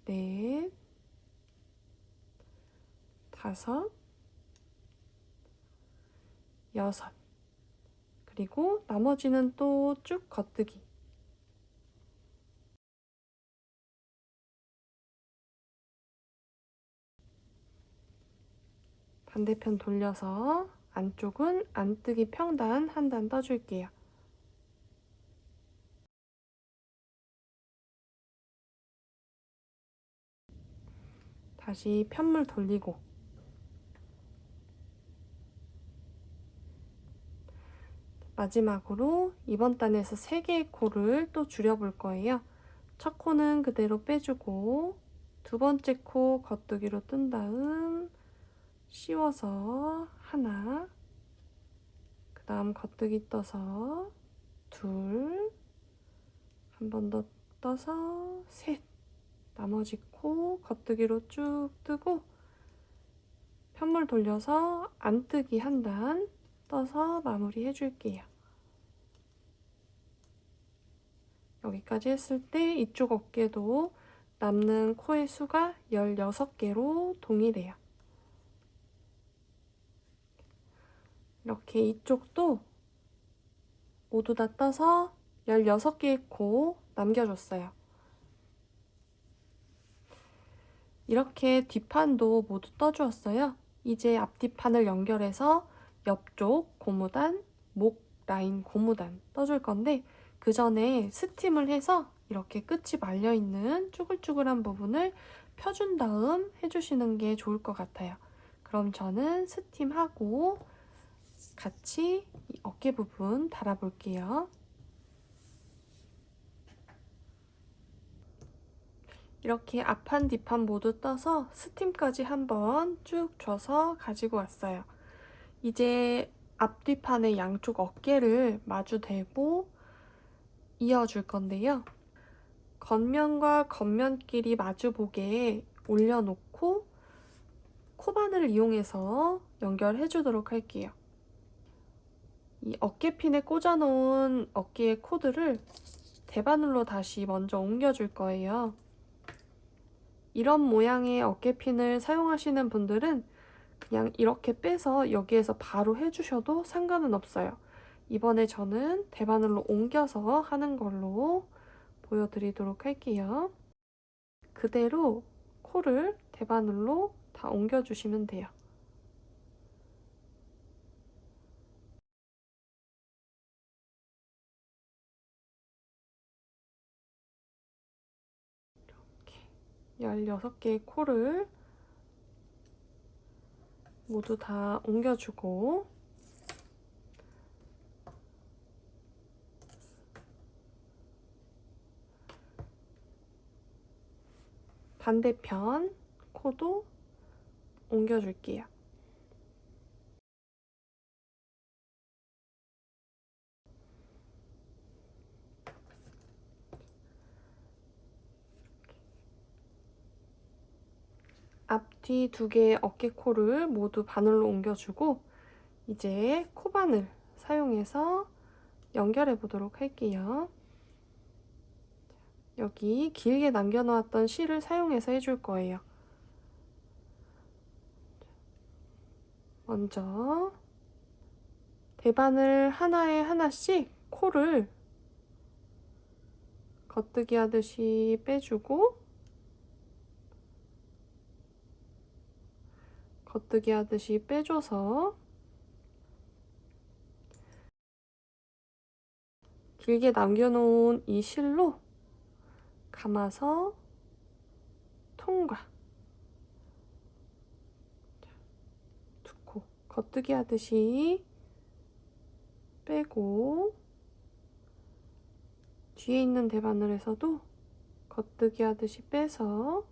넷, 다섯, 여섯, 그리고 나머지는 또 쭉 겉뜨기. 반대편 돌려서 안쪽은 안뜨기 평단 한 단 떠줄게요. 다시 편물 돌리고, 마지막으로 이번 단에서 3개의 코를 또 줄여볼 거예요. 첫 코는 그대로 빼주고, 두 번째 코 겉뜨기로 뜬 다음 씌워서 하나, 그 다음 겉뜨기 떠서 둘, 한 번 더 떠서 셋, 나머지 코 겉뜨기로 쭉 뜨고 편물 돌려서 안뜨기 한 단 떠서 마무리 해줄게요. 여기까지 했을 때 이쪽 어깨도 남는 코의 수가 16개로 동일해요. 이렇게 이쪽도 모두 다 떠서 16개의 코 남겨줬어요. 이렇게 뒷판도 모두 떠주었어요. 이제 앞뒤판을 연결해서 옆쪽 고무단, 목 라인 고무단 떠줄 건데, 그 전에 스팀을 해서 이렇게 끝이 말려있는 쭈글쭈글한 부분을 펴준 다음 해주시는 게 좋을 것 같아요. 그럼 저는 스팀하고 같이 이 어깨 부분 달아볼게요. 이렇게 앞판 뒷판 모두 떠서 스팀까지 한번 쭉 줘서 가지고 왔어요. 이제 앞뒤판의 양쪽 어깨를 마주 대고 이어줄 건데요. 겉면과 겉면끼리 마주보게 올려놓고 코바늘을 이용해서 연결해 주도록 할게요. 이 어깨핀에 꽂아놓은 어깨의 코드를 대바늘로 다시 먼저 옮겨줄 거예요. 이런 모양의 어깨핀을 사용하시는 분들은 그냥 이렇게 빼서 여기에서 바로 해주셔도 상관은 없어요. 이번에 저는 대바늘로 옮겨서 하는 걸로 보여드리도록 할게요. 그대로 코를 대바늘로 다 옮겨주시면 돼요. 이렇게 16개의 코를 모두 다 옮겨주고 반대편 코도 옮겨줄게요. 앞뒤 2개의 어깨코를 모두 바늘로 옮겨주고 이제 코바늘 사용해서 연결해 보도록 할게요. 여기 길게 남겨놓았던 실을 사용해서 해줄 거예요. 먼저 대바늘 하나에 하나씩 코를 겉뜨기 하듯이 빼주고 겉뜨기 하듯이 빼줘서 길게 남겨놓은 이 실로 감아서 통과. 두 코 겉뜨기 하듯이 빼고 뒤에 있는 대바늘에서도 겉뜨기 하듯이 빼서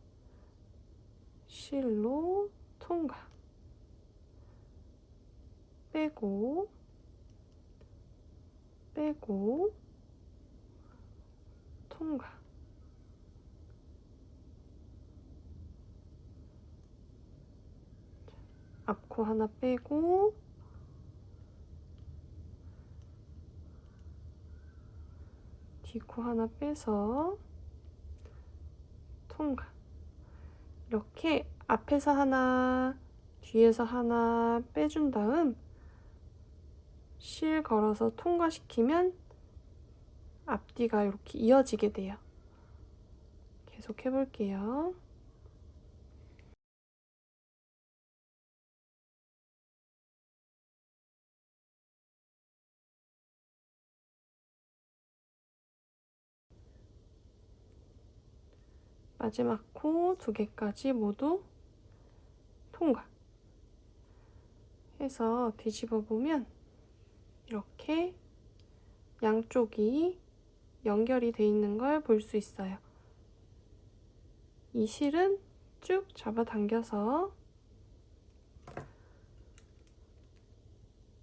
실로 통과. 빼고 빼고 통과. 앞코 하나 빼고 뒷코 하나 빼서 통과. 이렇게 앞에서 하나 뒤에서 하나 빼준 다음 실 걸어서 통과시키면 앞뒤가 이렇게 이어지게 돼요. 계속 해볼게요. 마지막 코 2개까지 모두 통과 해서 뒤집어 보면 이렇게 양쪽이 연결이 돼 있는 걸 볼 수 있어요. 이 실은 쭉 잡아당겨서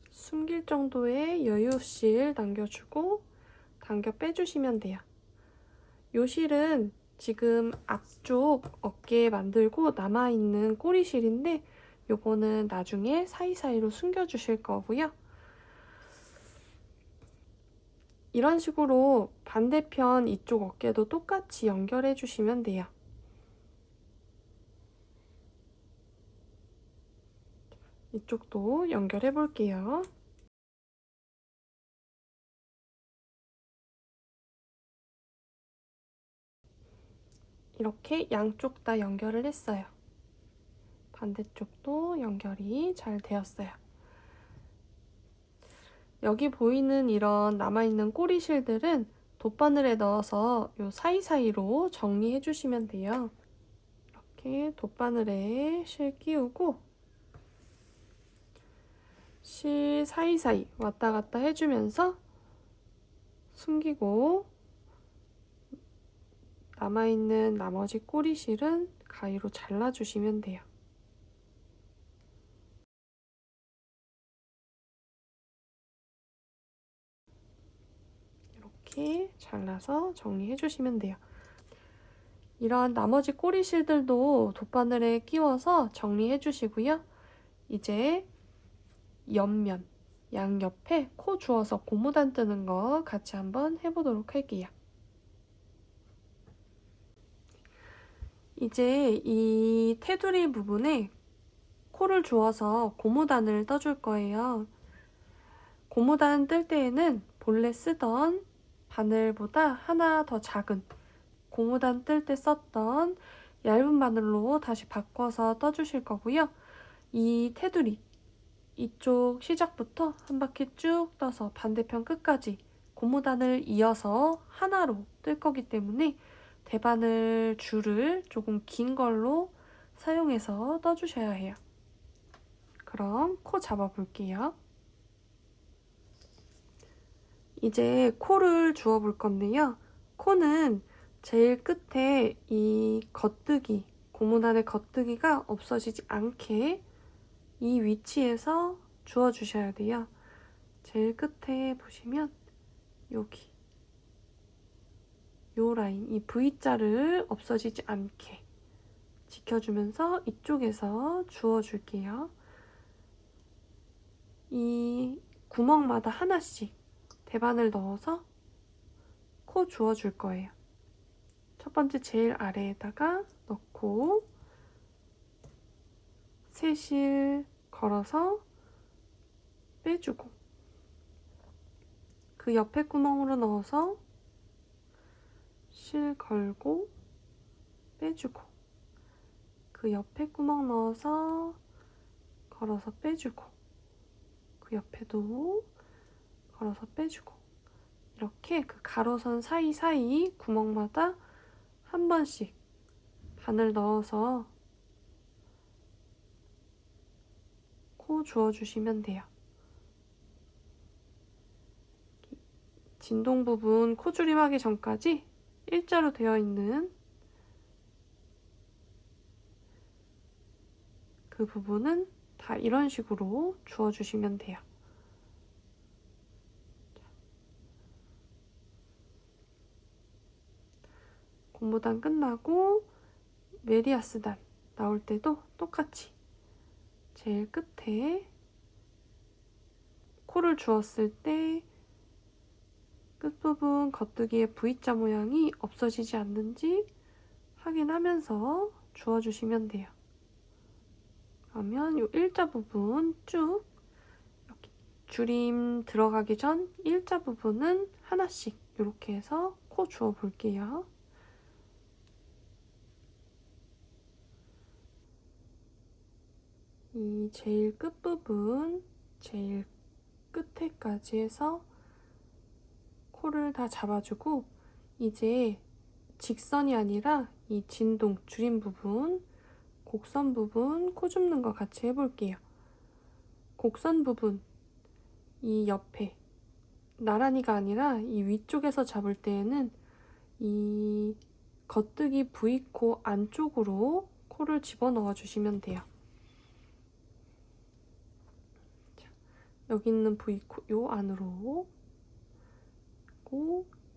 숨길 정도의 여유실 당겨주고 당겨 빼주시면 돼요. 이 실은 지금 앞쪽 어깨에 만들고 남아있는 꼬리실인데 요거는 나중에 사이사이로 숨겨주실 거고요. 이런 식으로 반대편 이쪽 어깨도 똑같이 연결해 주시면 돼요. 이쪽도 연결해 볼게요. 이렇게 양쪽 다 연결을 했어요. 반대쪽도 연결이 잘 되었어요. 여기 보이는 이런 남아있는 꼬리실들은 돗바늘에 넣어서 요 사이사이로 정리해 주시면 돼요. 이렇게 돗바늘에 실 끼우고 실 사이사이 왔다 갔다 해주면서 숨기고 남아있는 나머지 꼬리실은 가위로 잘라주시면 돼요. 이렇게 잘라서 정리해 주시면 돼요. 이런 나머지 꼬리실들도 돗바늘에 끼워서 정리해 주시고요. 이제 옆면, 양옆에 코 주워서 고무단 뜨는 거 같이 한번 해보도록 할게요. 이제 이 테두리 부분에 코를 주워서 고무단을 떠줄 거예요. 고무단 뜰 때에는 본래 쓰던 바늘보다 하나 더 작은 고무단 뜰 때 썼던 얇은 바늘로 다시 바꿔서 떠주실 거고요. 이 테두리 이쪽 시작부터 한 바퀴 쭉 떠서 반대편 끝까지 고무단을 이어서 하나로 뜰 거기 때문에 대바늘 줄을 조금 긴 걸로 사용해서 떠주셔야 해요. 그럼 코 잡아 볼게요. 이제 코를 주워 볼 건데요. 코는 제일 끝에 이 겉뜨기, 고무단의 겉뜨기가 없어지지 않게 이 위치에서 주워 주셔야 돼요. 제일 끝에 보시면 여기 요 라인, 이 V자를 없어지지 않게 지켜주면서 이쪽에서 주워 줄게요. 이 구멍마다 하나씩 대바늘 넣어서 코 주워 줄 거예요. 첫 번째 제일 아래에다가 넣고 셋을 걸어서 빼주고 그 옆에 구멍으로 넣어서 실 걸고 빼주고 그 옆에 구멍 넣어서 걸어서 빼주고 그 옆에도 걸어서 빼주고 이렇게 그 가로선 사이사이 구멍마다 한 번씩 바늘 넣어서 코 주워주시면 돼요. 진동 부분 코줄임하기 전까지 일자로 되어 있는 그 부분은 다 이런 식으로 주워주시면 돼요. 고무단 끝나고 메리아스단 나올 때도 똑같이 제일 끝에 코를 주웠을 때 끝부분 겉뜨기의 V자 모양이 없어지지 않는지 확인하면서 주워주시면 돼요. 그러면 이 일자 부분 쭉 이렇게 줄임 들어가기 전 일자 부분은 하나씩 이렇게 해서 코 주워 볼게요. 이 제일 끝부분, 제일 끝에까지 해서 코를 다 잡아주고 이제 직선이 아니라 이 진동, 줄임 부분, 곡선 부분 코 줍는 거 같이 해볼게요. 곡선 부분 이 옆에 나란히가 아니라 이 위쪽에서 잡을 때에는 이 겉뜨기 V코 안쪽으로 코를 집어넣어 주시면 돼요. 자, 여기 있는 V코 요 안으로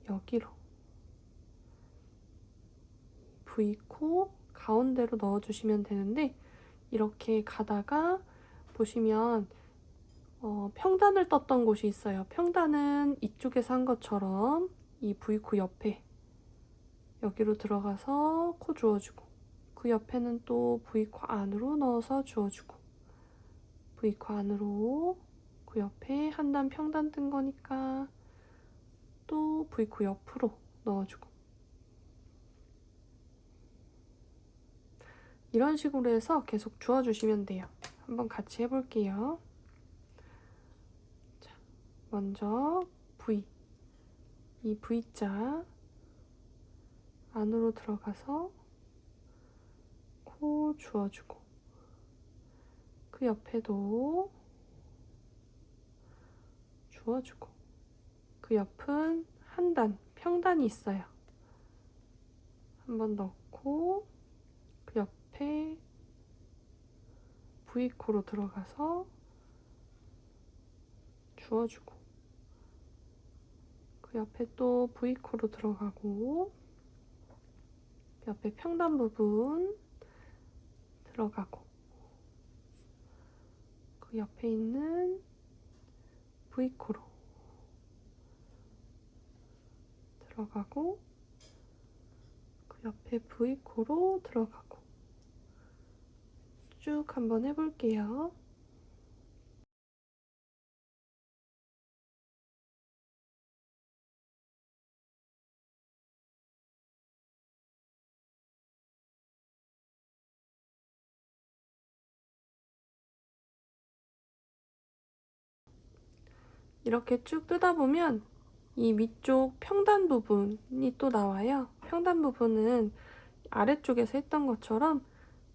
여기로 V코 가운데로 넣어주시면 되는데 이렇게 가다가 보시면 평단을 떴던 곳이 있어요. 평단은 이쪽에서 한 것처럼 이 V코 옆에 여기로 들어가서 코 주워주고 그 옆에는 또 V코 안으로 넣어서 주워주고 V코 안으로 그 옆에 한 단 평단 뜬 거니까 또 V코 옆으로 넣어주고 이런 식으로 해서 계속 주워주시면 돼요. 한번 같이 해볼게요. 자, 먼저 V, 이 V자 안으로 들어가서 코 주워주고 그 옆에도 주워주고 그 옆은 한 단, 평단이 있어요. 한번 넣고 그 옆에 V코로 들어가서 주워주고 그 옆에 또 V코로 들어가고 그 옆에 평단 부분 들어가고 그 옆에 있는 V코로 들어가고 그 옆에 V코로 들어가고 쭉 한번 해볼게요. 이렇게 쭉 뜯다 보면 이 위쪽 평단 부분이 또 나와요. 평단 부분은 아래쪽에서 했던 것처럼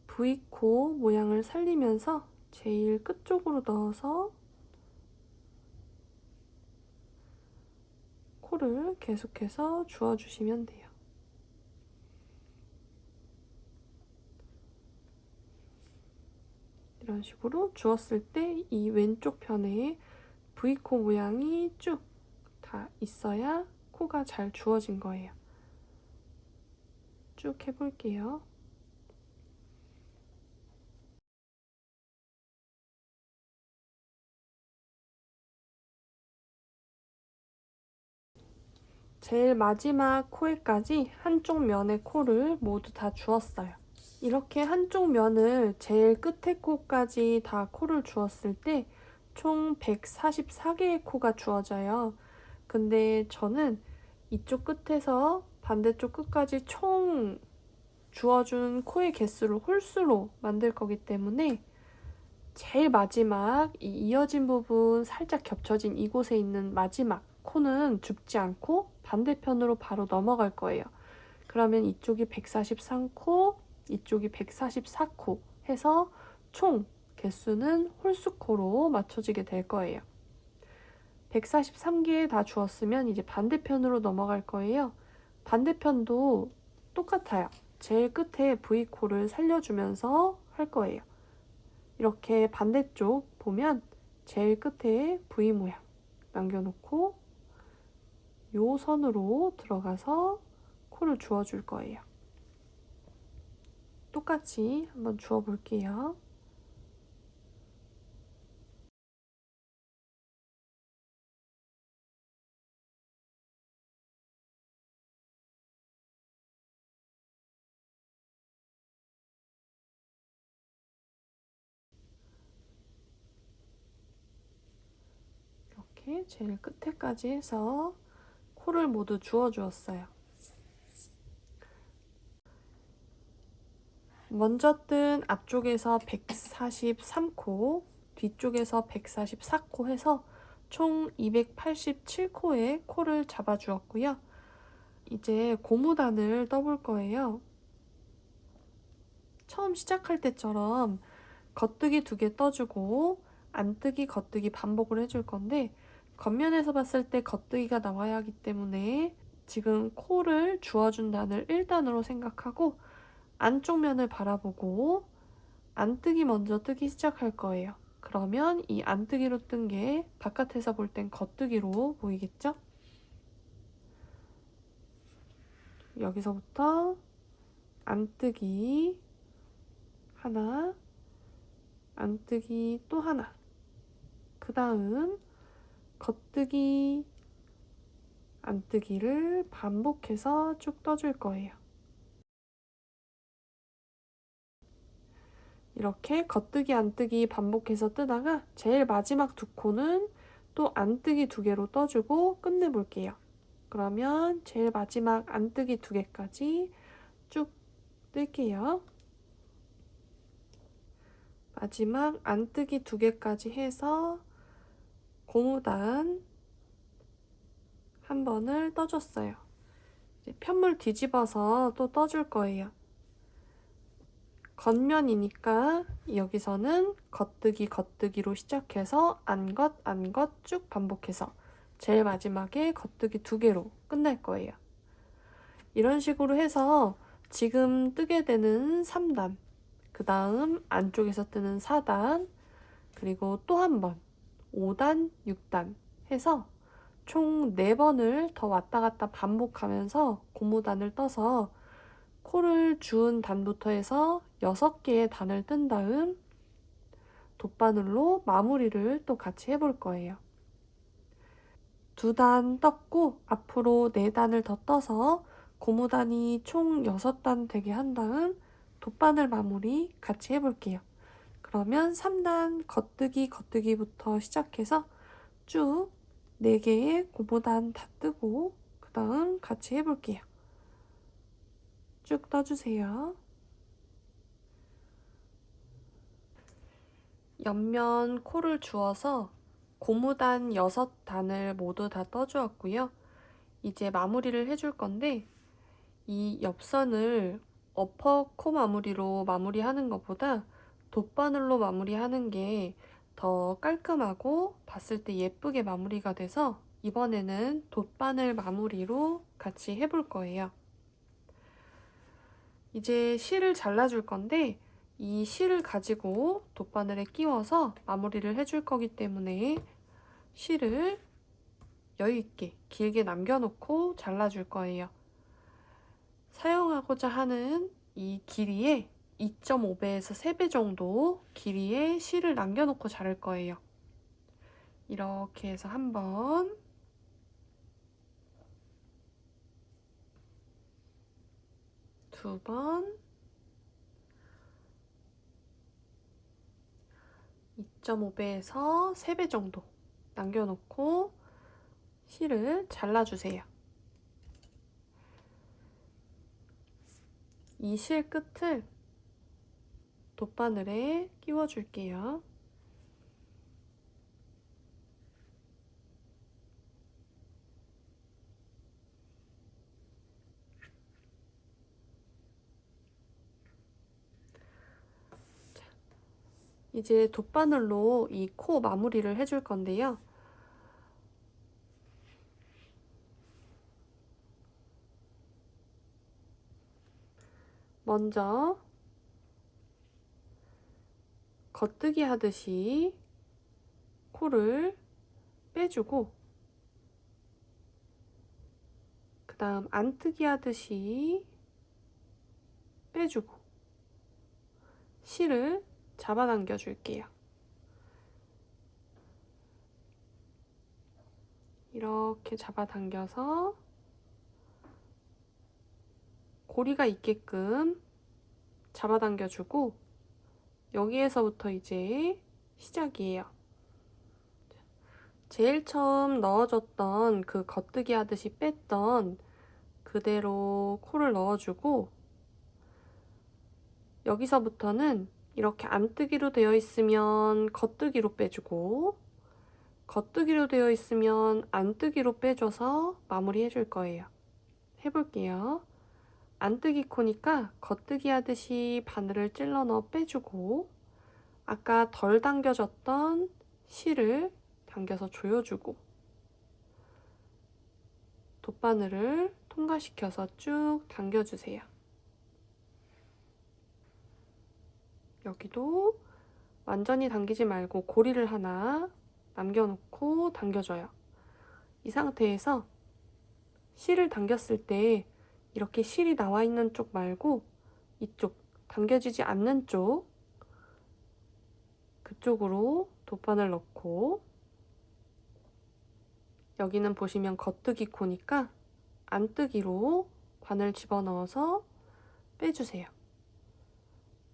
V코 모양을 살리면서 제일 끝쪽으로 넣어서 코를 계속해서 주워주시면 돼요. 이런 식으로 주었을 때 이 왼쪽 편에 V코 모양이 쭉 다 있어야 코가 잘 주어진 거예요. 쭉 해볼게요. 제일 마지막 코에까지 한쪽 면의 코를 모두 다 주었어요. 이렇게 한쪽 면을 제일 끝에 코까지 다 코를 주었을 때 총 144개의 코가 주어져요. 근데 저는 이쪽 끝에서 반대쪽 끝까지 총 주어준 코의 개수를 홀수로 만들 거기 때문에 제일 마지막 이 이어진 부분 살짝 겹쳐진 이곳에 있는 마지막 코는 줍지 않고 반대편으로 바로 넘어갈 거예요. 그러면 이쪽이 143코, 이쪽이 144코 해서 총 개수는 홀수코로 맞춰지게 될 거예요. 143개 다 주었으면 이제 반대편으로 넘어갈 거예요. 반대편도 똑같아요. 제일 끝에 V코를 살려주면서 할 거예요. 이렇게 반대쪽 보면 제일 끝에 V 모양 남겨놓고 요 선으로 들어가서 코를 주워줄 거예요. 똑같이 한번 주워볼게요. 이렇게 제일 끝에까지 해서 코를 모두 주워주었어요. 먼저 뜬 앞쪽에서 143코, 뒤쪽에서 144코 해서 총 287코의 코를 잡아주었고요. 이제 고무단을 떠볼 거예요. 처음 시작할 때처럼 겉뜨기 2개 떠주고 안뜨기, 겉뜨기 반복을 해줄 건데 겉면에서 봤을 때 겉뜨기가 나와야 하기 때문에 지금 코를 주워준 단을 1단으로 생각하고 안쪽 면을 바라보고 안뜨기 먼저 뜨기 시작할 거예요. 그러면 이 안뜨기로 뜬 게 바깥에서 볼 땐 겉뜨기로 보이겠죠? 여기서부터 안뜨기 하나, 안뜨기 또 하나, 그 다음 겉뜨기, 안뜨기를 반복해서 쭉 떠줄 거예요. 이렇게 겉뜨기, 안뜨기 반복해서 뜨다가 제일 마지막 2코는 또 안뜨기 2개로 떠주고 끝내볼게요. 그러면 제일 마지막 안뜨기 2개까지 쭉 뜰게요. 마지막 안뜨기 2개까지 해서 고무단 한 번을 떠줬어요. 이제 편물 뒤집어서 또 떠줄 거예요. 겉면이니까 여기서는 겉뜨기, 겉뜨기로 시작해서 안겉, 안겉 쭉 반복해서 제일 마지막에 겉뜨기 2개로 끝낼 거예요. 이런 식으로 해서 지금 뜨게 되는 3단, 그 다음 안쪽에서 뜨는 4단, 그리고 또 한 번 5단, 6단 해서 총 4번을 더 왔다 갔다 반복하면서 고무단을 떠서 코를 주운 단부터 해서 6개의 단을 뜬 다음 돗바늘로 마무리를 또 같이 해볼 거예요. 2단 떴고 앞으로 4단을 더 떠서 고무단이 총 6단 되게 한 다음 돗바늘 마무리 같이 해볼게요. 그러면 3단 겉뜨기 겉뜨기부터 시작해서 쭉 4개의 고무단 다 뜨고 그 다음 같이 해볼게요. 쭉 떠주세요. 옆면 코를 주어서 고무단 6단을 모두 다 떠주었고요. 이제 마무리를 해줄 건데 이 옆선을 어퍼 코 마무리로 마무리하는 것보다 돗바늘로 마무리하는 게 더 깔끔하고 봤을 때 예쁘게 마무리가 돼서 이번에는 돗바늘 마무리로 같이 해볼 거예요. 이제 실을 잘라줄 건데 이 실을 가지고 돗바늘에 끼워서 마무리를 해줄 거기 때문에 실을 여유있게 길게 남겨놓고 잘라줄 거예요. 사용하고자 하는 이 길이에 2.5배에서 3배 정도 길이의 실을 남겨놓고 자를 거예요. 이렇게 해서 한 번, 두 번, 2.5배에서 3배 정도 남겨놓고 실을 잘라주세요. 이 실 끝을 돗바늘에 끼워줄게요. 이제 돗바늘로 이 코 마무리를 해줄 건데요. 먼저 겉뜨기 하듯이 코를 빼주고 그 다음 안뜨기 하듯이 빼주고 실을 잡아당겨 줄게요. 이렇게 잡아당겨서 고리가 있게끔 잡아당겨주고 여기에서부터 이제 시작이에요. 제일 처음 넣어줬던 그 겉뜨기 하듯이 뺐던 그대로 코를 넣어주고 여기서부터는 이렇게 안뜨기로 되어 있으면 겉뜨기로 빼주고 겉뜨기로 되어 있으면 안뜨기로 빼줘서 마무리 해줄 거예요. 해볼게요. 안뜨기 코니까 겉뜨기 하듯이 바늘을 찔러 넣어 빼주고 아까 덜 당겨졌던 실을 당겨서 조여주고 돗바늘을 통과시켜서 쭉 당겨주세요. 여기도 완전히 당기지 말고 고리를 하나 남겨놓고 당겨줘요. 이 상태에서 실을 당겼을 때 이렇게 실이 나와 있는 쪽 말고 이쪽 당겨지지 않는 쪽 그쪽으로 돗바늘 넣고 여기는 보시면 겉뜨기 코니까 안뜨기로 바늘 집어넣어서 빼주세요.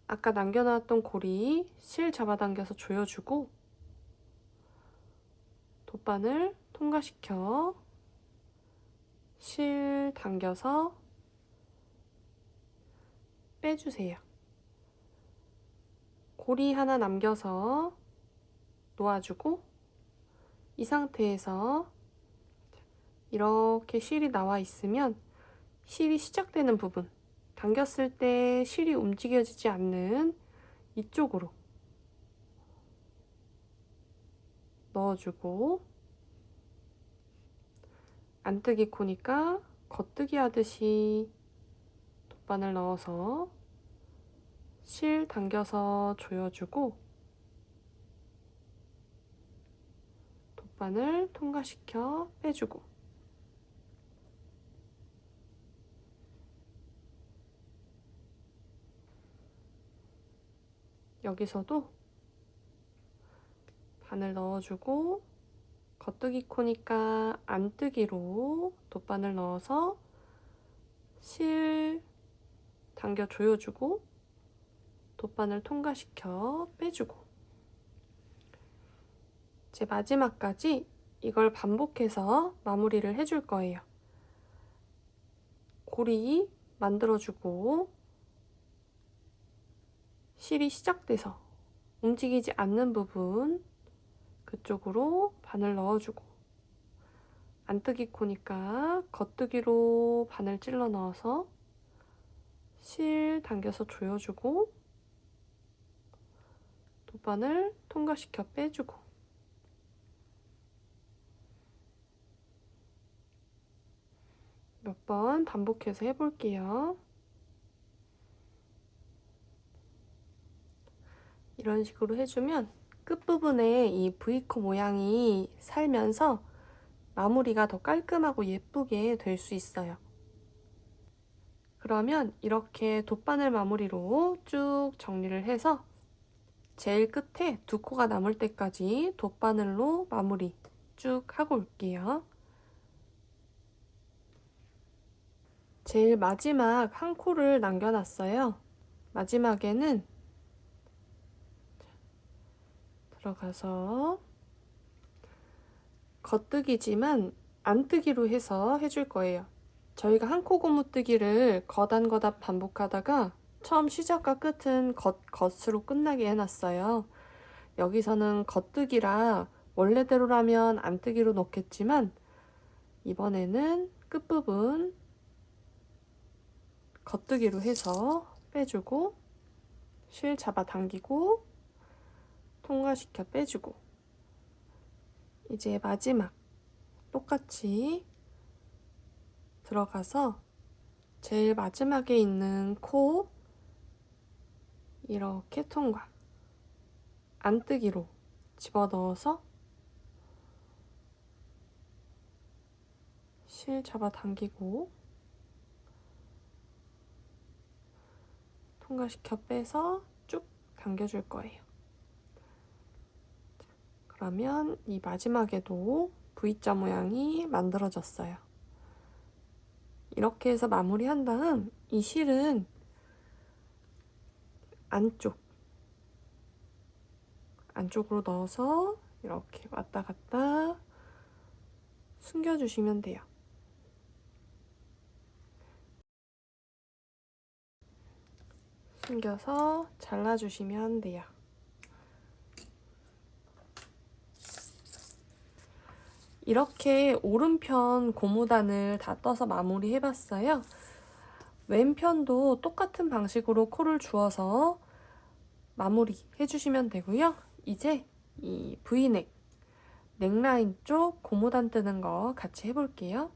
아까 남겨놨던 고리 실 잡아당겨서 조여주고 돗바늘 통과시켜 실 당겨서 빼주세요. 고리 하나 남겨서 놓아주고 이 상태에서 이렇게 실이 나와 있으면 실이 시작되는 부분 당겼을 때 실이 움직여지지 않는 이쪽으로 넣어주고 안뜨기 코니까 겉뜨기 하듯이 돗바늘 넣어서 실 당겨서 조여주고 돗바늘 통과시켜 빼주고 여기서도 바늘 넣어주고 겉뜨기 코니까 안뜨기로 돗바늘 넣어서 실 당겨 조여주고 돗바늘 통과시켜 빼주고, 이제 마지막까지 이걸 반복해서 마무리를 해줄 거예요. 고리 만들어주고 실이 시작돼서 움직이지 않는 부분 그쪽으로 바늘 넣어주고, 안뜨기 코니까 겉뜨기로 바늘 찔러 넣어서 실 당겨서 조여주고 돗바늘 통과시켜 빼주고, 몇 번 반복해서 해볼게요. 이런 식으로 해주면 끝부분에 이 V코 모양이 살면서 마무리가 더 깔끔하고 예쁘게 될 수 있어요. 그러면 이렇게 돗바늘 마무리로 쭉 정리를 해서 제일 끝에 두 코가 남을 때까지 돗바늘로 마무리 쭉 하고 올게요. 제일 마지막 한 코를 남겨놨어요. 마지막에는 들어가서 겉뜨기지만 안뜨기로 해서 해줄 거예요. 저희가 한 코 고무뜨기를 겉안 반복하다가 처음 시작과 끝은 겉으로 끝나게 해놨어요. 여기서는 겉뜨기라 원래대로라면 안뜨기로 놓겠지만 이번에는 끝부분 겉뜨기로 해서 빼주고 실 잡아당기고 통과시켜 빼주고, 이제 마지막 똑같이 들어가서 제일 마지막에 있는 코 이렇게 통과, 안뜨기로 집어넣어서 실 잡아당기고 통과시켜 빼서 쭉 당겨줄 거예요. 그러면 이 마지막에도 V자 모양이 만들어졌어요. 이렇게 해서 마무리한 다음 이 실은 안쪽으로 넣어서 이렇게 왔다 갔다 숨겨주시면 돼요. 숨겨서 잘라주시면 돼요. 이렇게 오른편 고무단을 다 떠서 마무리 해봤어요. 왼편도 똑같은 방식으로 코를 주어서 마무리 해주시면 되고요. 이제 이 V넥, 넥라인 쪽 고무단 뜨는 거 같이 해볼게요.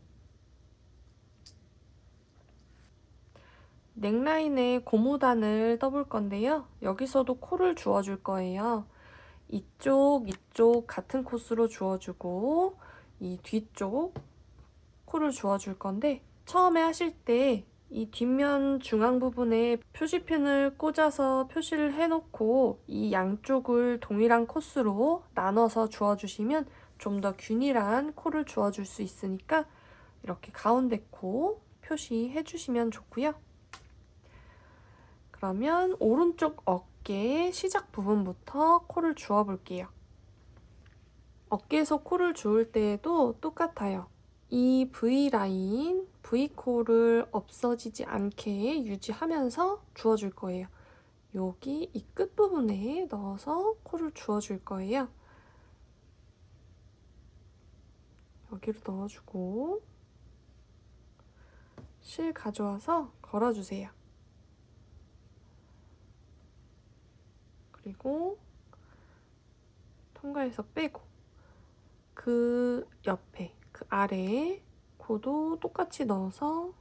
넥라인에 고무단을 떠볼 건데요. 여기서도 코를 주어줄 거예요. 이쪽 같은 코스로 주어주고 이 뒤쪽 코를 주어줄 건데, 처음에 하실 때 이 뒷면 중앙 부분에 표시핀을 꽂아서 표시를 해놓고 이 양쪽을 동일한 코스로 나눠서 주어주시면 좀 더 균일한 코를 주어줄 수 있으니까 이렇게 가운데 코 표시해 주시면 좋고요. 그러면 오른쪽 어깨 시작 부분부터 코를 주어 볼게요. 어깨에서 코를 주울 때에도 똑같아요. 이 V라인, V코를 없어지지 않게 유지하면서 주어줄 거예요. 여기 이 끝부분에 넣어서 코를 주어줄 거예요. 여기로 넣어주고 실 가져와서 걸어주세요. 그리고 통과해서 빼고, 그 옆에 그 아래에 코도 똑같이 넣어서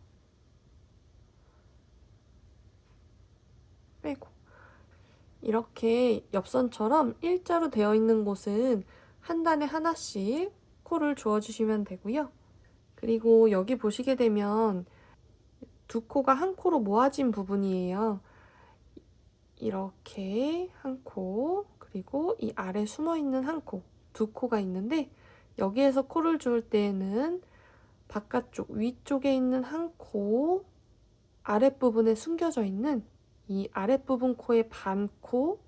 빼고, 이렇게 옆선처럼 일자로 되어 있는 곳은 한 단에 하나씩 코를 주어주시면 되고요. 그리고 여기 보시게 되면 두 코가 한 코로 모아진 부분이에요. 이렇게 한 코, 그리고 이 아래 숨어있는 한 코, 두 코가 있는데, 여기에서 코를 주울 때에는 바깥쪽, 위쪽에 있는 한 코, 아랫부분에 숨겨져 있는 이 아랫부분 코의 반코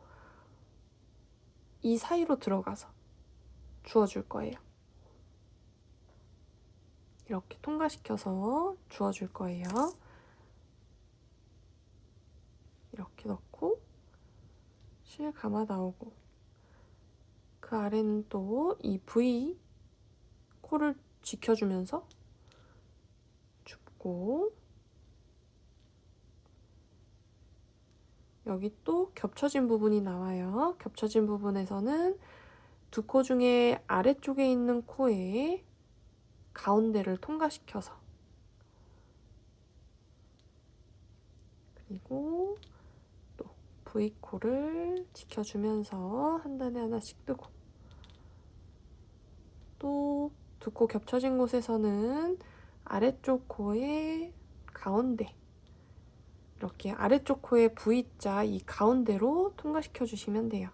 이 사이로 들어가서 주워줄 거예요. 이렇게 통과시켜서 주워줄 거예요. 이렇게 넣고 실 감아 나오고, 그 아래는 또 이 V 코를 지켜주면서 줍고, 여기 또 겹쳐진 부분이 나와요. 겹쳐진 부분에서는 두 코 중에 아래쪽에 있는 코의 가운데를 통과시켜서, 그리고 또 V코를 지켜주면서 한 단에 하나씩 뜨고, 또 두 코 겹쳐진 곳에서는 아래쪽 코의 가운데, 이렇게 아래쪽 코의 V자 이 가운데로 통과시켜 주시면 돼요.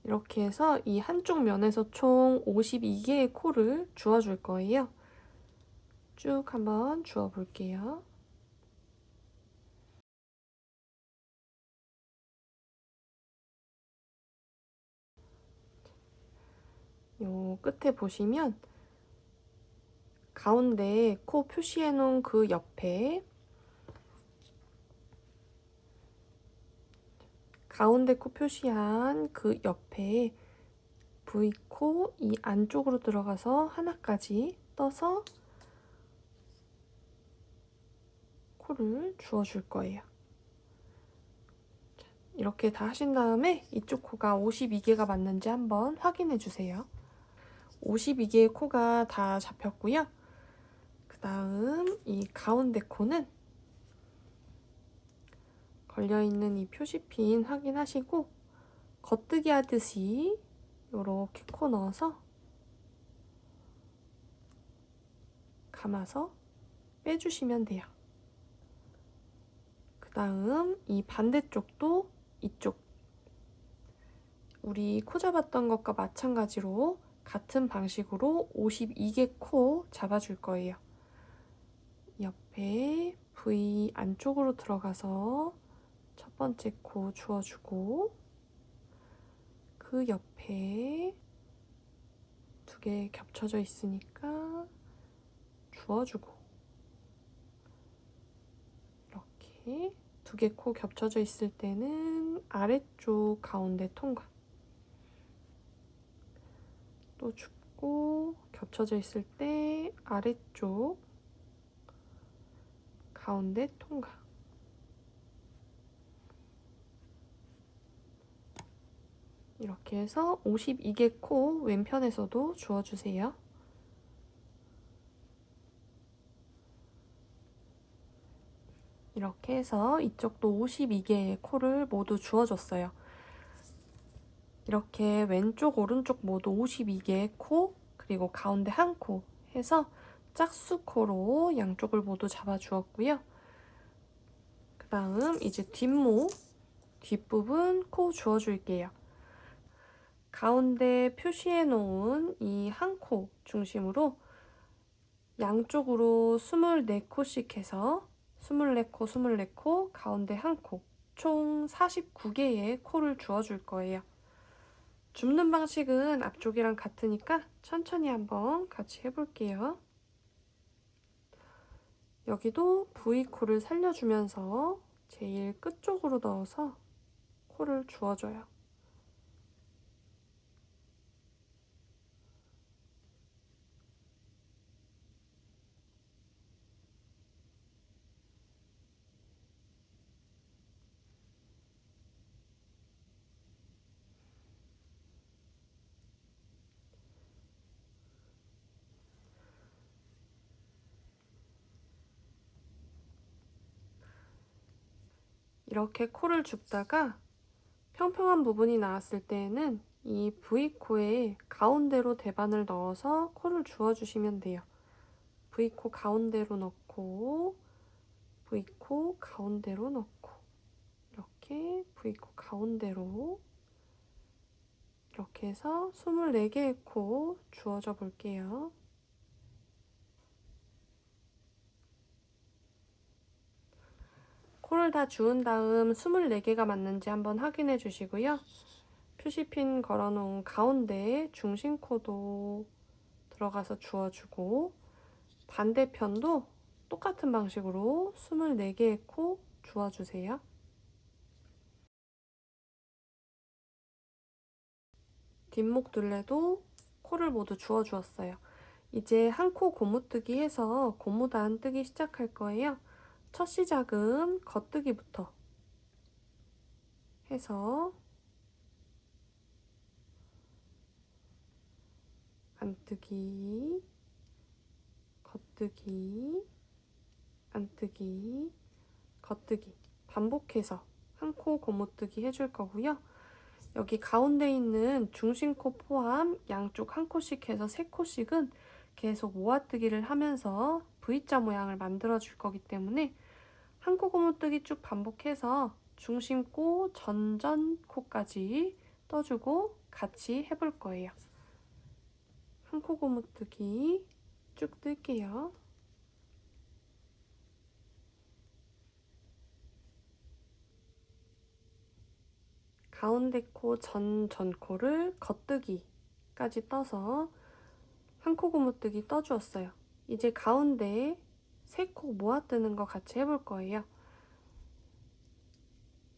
이렇게 해서 이 한쪽 면에서 총 52개의 코를 주워줄 거예요. 쭉 한번 주워 볼게요. 요 끝에 보시면 가운데 코 표시해 놓은 그 옆에, 가운데 코 표시한 그 옆에 V코 이 안쪽으로 들어가서 하나까지 떠서 코를 주워줄 거예요. 이렇게 다 하신 다음에 이쪽 코가 52개가 맞는지 한번 확인해 주세요. 52개의 코가 다 잡혔고요. 그 다음 이 가운데 코는 걸려있는 이 표시핀 확인하시고, 겉뜨기 하듯이 이렇게 코 넣어서 감아서 빼주시면 돼요. 그 다음 이 반대쪽도 이쪽 우리 코 잡았던 것과 마찬가지로 같은 방식으로 52개 코 잡아줄 거예요. 옆에 V 안쪽으로 들어가서 첫 번째 코 주워주고, 그 옆에 두 개 겹쳐져 있으니까 주워주고, 이렇게 두 개 코 겹쳐져 있을 때는 아래쪽 가운데 통과, 또 줍고, 겹쳐져 있을 때 아래쪽 가운데 통과. 이렇게 해서 52개 코 왼편에서도 주워주세요. 이렇게 해서 이쪽도 52개의 코를 모두 주워줬어요. 이렇게 왼쪽 오른쪽 모두 52개의 코, 그리고 가운데 한 코 해서 짝수코로 양쪽을 모두 잡아주었고요. 그 다음 이제 뒷목, 뒷부분 코 주워줄게요. 가운데 표시해 놓은 이 한 코 중심으로 양쪽으로 24코씩 해서 24코, 24코, 가운데 한 코, 총 49개의 코를 주워줄 거예요. 줍는 방식은 앞쪽이랑 같으니까 천천히 한번 같이 해볼게요. 여기도 V코를 살려주면서 제일 끝쪽으로 넣어서 코를 주워줘요. 이렇게 코를 줍다가 평평한 부분이 나왔을 때에는 이 V코의 가운데로 대반을 넣어서 코를 주워주시면 돼요. V코 가운데로 넣고, V코 가운데로 넣고, 이렇게 V코 가운데로, 이렇게 해서 24개의 코 주워줘 볼게요. 코를 다 주운 다음 24개가 맞는지 한번 확인해 주시고요. 표시핀 걸어놓은 가운데 중심코도 들어가서 주워주고, 반대편도 똑같은 방식으로 24개의 코 주워주세요. 뒷목 둘레도 코를 모두 주워주었어요. 이제 한 코 고무뜨기 해서 고무단 뜨기 시작할 거예요. 첫 시작은 겉뜨기부터 해서 안뜨기, 겉뜨기, 안뜨기, 겉뜨기 반복해서 한 코 고무뜨기 해줄 거고요. 여기 가운데 있는 중심코 포함 양쪽 한 코씩 해서 3코씩은 계속 모아뜨기를 하면서 V자 모양을 만들어 줄 거기 때문에 한 코 고무뜨기 쭉 반복해서 중심코 전전코까지 떠주고 같이 해볼 거예요. 한 코 고무뜨기 쭉 뜰게요. 가운데 코 전코를 겉뜨기까지 떠서 한 코 고무뜨기 떠주었어요. 이제 가운데 3코 모아 뜨는 거 같이 해볼 거예요.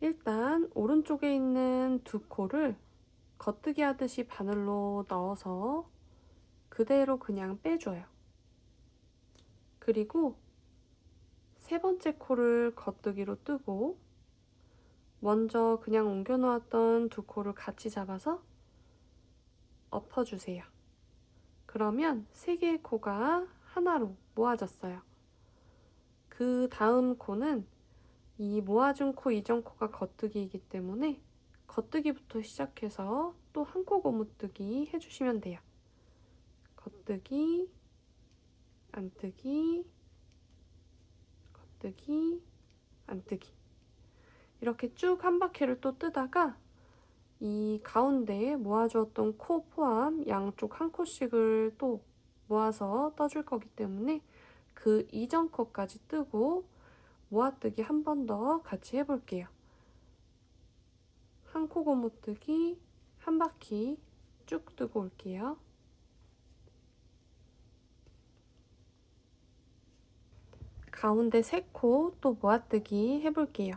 일단 오른쪽에 있는 2코를 겉뜨기 하듯이 바늘로 넣어서 그대로 그냥 빼줘요. 그리고 3번째 코를 겉뜨기로 뜨고 먼저 그냥 옮겨 놓았던 2코를 같이 잡아서 엎어주세요. 그러면 3개의 코가 하나로 모아졌어요. 그 다음 코는 이 모아준 코 이전 코가 겉뜨기이기 때문에 겉뜨기부터 시작해서 또 한 코 고무뜨기 해주시면 돼요. 겉뜨기, 안뜨기, 겉뜨기, 안뜨기 이렇게 쭉 한 바퀴를 또 뜨다가 이 가운데 모아주었던 코 포함 양쪽 한 코씩을 또 모아서 떠줄 거기 때문에 그 이전 코까지 뜨고 모아뜨기 한 번 더 같이 해볼게요. 한 코 고무뜨기 한 바퀴 쭉 뜨고 올게요. 가운데 3코 또 모아뜨기 해볼게요.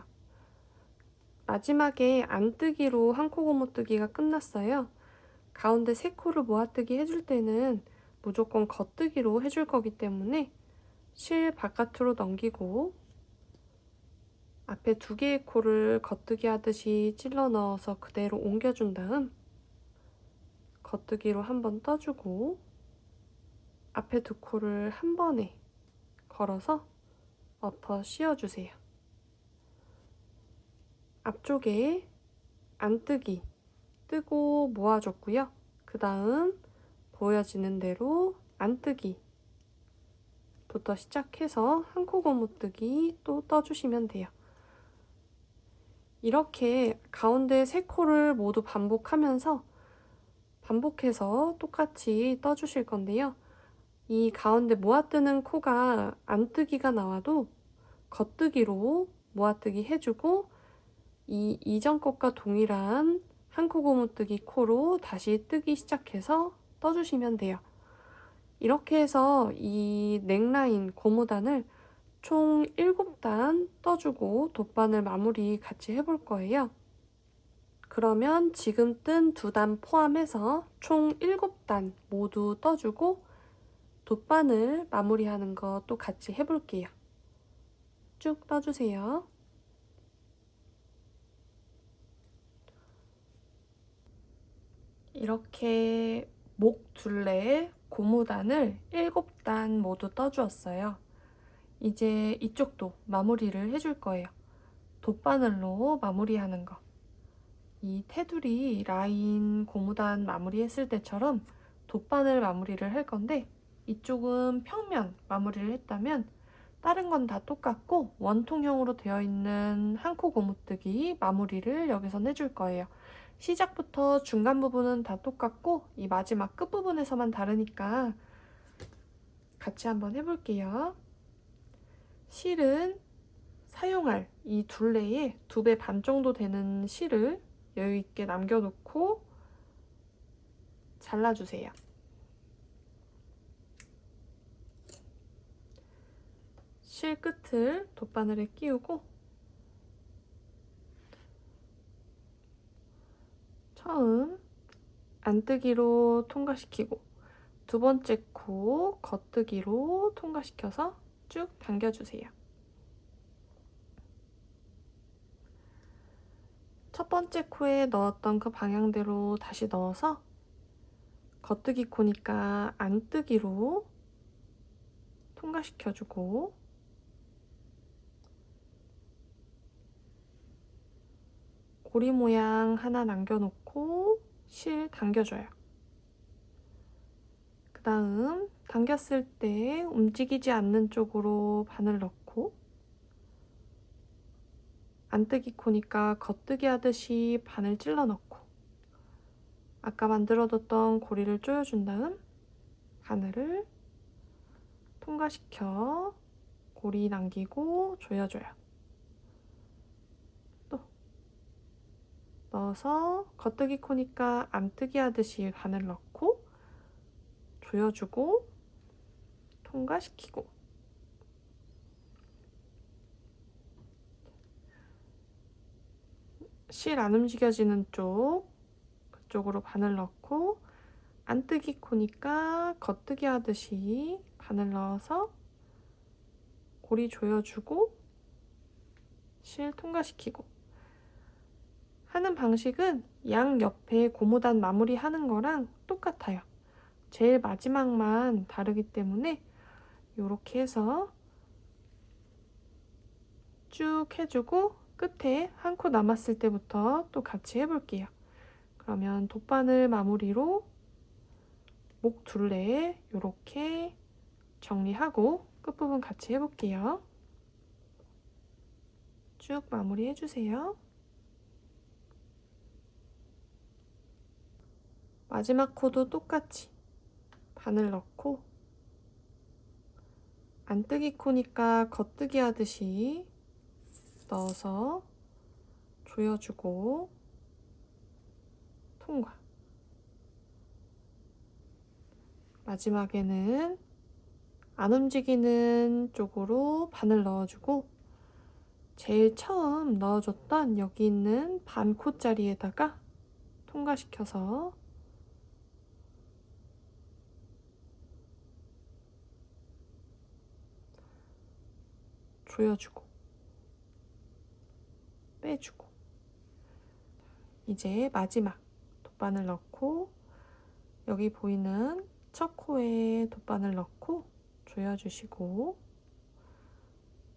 마지막에 안뜨기로 한 코 고무뜨기가 끝났어요. 가운데 3코를 모아뜨기 해줄 때는 무조건 겉뜨기로 해줄 거기 때문에 실 바깥으로 넘기고 앞에 2개의 코를 겉뜨기 하듯이 찔러 넣어서 그대로 옮겨준 다음 겉뜨기로 한번 떠주고 앞에 2코를 한 번에 걸어서 엎어 씌워주세요. 앞쪽에 안뜨기 뜨고 모아줬고요. 그 다음 보여지는 대로 안뜨기 부터 시작해서 한 코 고무뜨기 또 떠주시면 돼요. 이렇게 가운데 3코를 모두 반복해서 똑같이 떠주실 건데요. 이 가운데 모아뜨는 코가 안뜨기가 나와도 겉뜨기로 모아뜨기 해주고 이 이전 것과 동일한 한 코 고무뜨기 코로 다시 뜨기 시작해서 떠주시면 돼요. 이렇게 해서 이 넥라인 고무단을 총 7단 떠주고 돗바늘 마무리 같이 해볼 거예요. 그러면 지금 뜬 2단 포함해서 총 7단 모두 떠주고 돗바늘 마무리하는 거 또 같이 해볼게요. 쭉 떠주세요. 이렇게 목 둘레 고무단을 7단 모두 떠주었어요. 이제 이쪽도 마무리를 해줄 거예요. 돗바늘로 마무리하는 거. 이 테두리 라인 고무단 마무리했을 때처럼 돗바늘 마무리를 할 건데 이쪽은 평면 마무리를 했다면 다른 건 다 똑같고 원통형으로 되어 있는 한 코 고무뜨기 마무리를 여기서 해줄 거예요. 시작부터 중간 부분은 다 똑같고 이 마지막 끝부분에서만 다르니까 같이 한번 해볼게요. 실은 사용할 이 둘레에 2배 반 정도 되는 실을 여유 있게 남겨놓고 잘라주세요. 실 끝을 돗바늘에 끼우고 처음 안뜨기로 통과시키고 두 번째 코 겉뜨기로 통과시켜서 쭉 당겨주세요. 첫 번째 코에 넣었던 그 방향대로 다시 넣어서 겉뜨기 코니까 안뜨기로 통과시켜주고 고리 모양 하나 남겨놓고 실 당겨줘요. 그 다음 당겼을 때 움직이지 않는 쪽으로 바늘 넣고 안뜨기 코니까 겉뜨기 하듯이 바늘 찔러 넣고 아까 만들어뒀던 고리를 조여준 다음 바늘을 통과시켜 고리 남기고 조여줘요. 또 넣어서 겉뜨기 코니까 안뜨기 하듯이 바늘 넣고 조여주고 통과시키고 실 안 움직여지는 쪽 그쪽으로 바늘 넣고 안뜨기 코니까 겉뜨기 하듯이 바늘 넣어서 고리 조여주고 실 통과시키고 하는 방식은 양 옆에 고무단 마무리 하는 거랑 똑같아요. 제일 마지막만 다르기 때문에 이렇게 해서 쭉 해주고 끝에 한 코 남았을 때부터 또 같이 해볼게요. 그러면 돗바늘 마무리로 목 둘레 이렇게 정리하고 끝부분 같이 해볼게요. 쭉 마무리 해주세요. 마지막 코도 똑같이 바늘 넣고 안뜨기 코니까 겉뜨기 하듯이 넣어서 조여주고 통과. 마지막에는 안 움직이는 쪽으로 바늘 넣어주고 제일 처음 넣어줬던 여기 있는 반 코짜리에다가 통과시켜서 조여주고 빼주고 이제 마지막 돗바늘 넣고 여기 보이는 첫 코에 돗바늘 넣고 조여주시고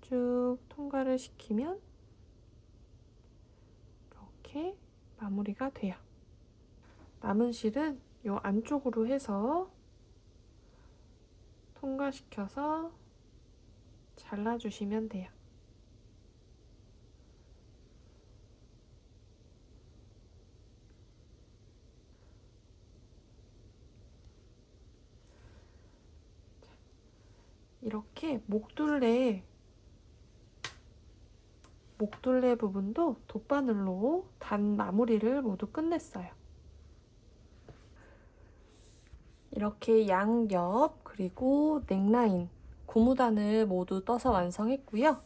쭉 통과를 시키면 이렇게 마무리가 돼요. 남은 실은 이 안쪽으로 해서 통과시켜서 잘라주시면 돼요. 이렇게 목둘레 부분도 돗바늘로 단 마무리를 모두 끝냈어요. 이렇게 양옆 그리고 넥라인 고무단을 모두 떠서 완성했고요.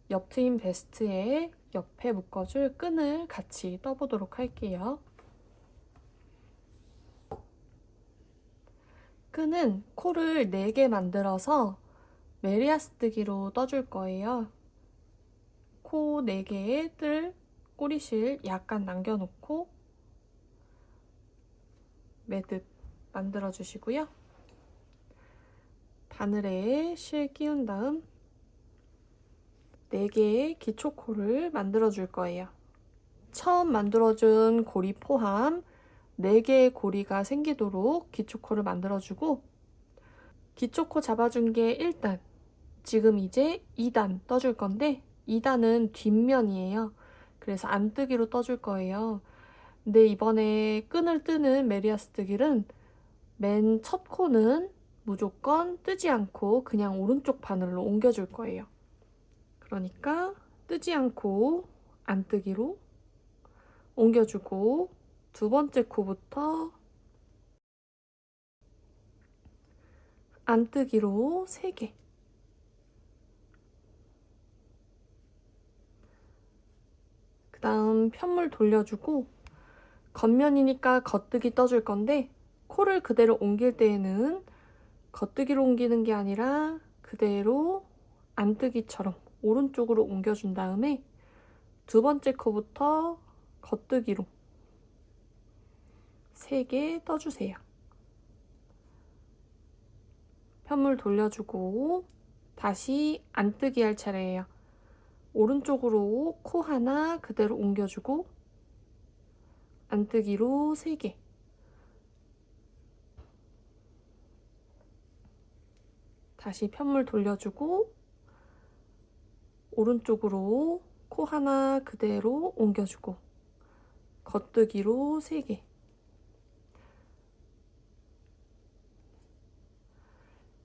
옆 트임 베스트에 옆에 묶어줄 끈을 같이 떠보도록 할게요. 끈은 코를 4개 만들어서 메리아스뜨기로 떠줄 거예요. 코 4개에 뜰 꼬리실 약간 남겨놓고 매듭 만들어 주시고요. 바늘에 실 끼운 다음 4개의 기초코를 만들어 줄 거예요. 처음 만들어준 고리 포함 4개의 고리가 생기도록 기초코를 만들어주고 기초코 잡아준 게 1단, 지금 이제 2단 떠줄 건데 2단은 뒷면이에요. 그래서 안뜨기로 떠줄 거예요. 근데 이번에 끈을 뜨는 메리아스뜨기는 맨 첫 코는 무조건 뜨지 않고 그냥 오른쪽 바늘로 옮겨줄 거예요. 그러니까 뜨지 않고 안뜨기로 옮겨주고 두 번째 코부터 안뜨기로 3개. 그 다음 편물 돌려주고 겉면이니까 겉뜨기 떠줄 건데 코를 그대로 옮길 때에는 겉뜨기로 옮기는 게 아니라 그대로 안뜨기처럼 오른쪽으로 옮겨준 다음에 두 번째 코부터 겉뜨기로 3개 떠주세요. 편물 돌려주고 다시 안뜨기 할 차례예요. 오른쪽으로 코 하나 그대로 옮겨주고 안뜨기로 3개. 다시 편물 돌려주고 오른쪽으로 코 하나 그대로 옮겨주고 겉뜨기로 3개.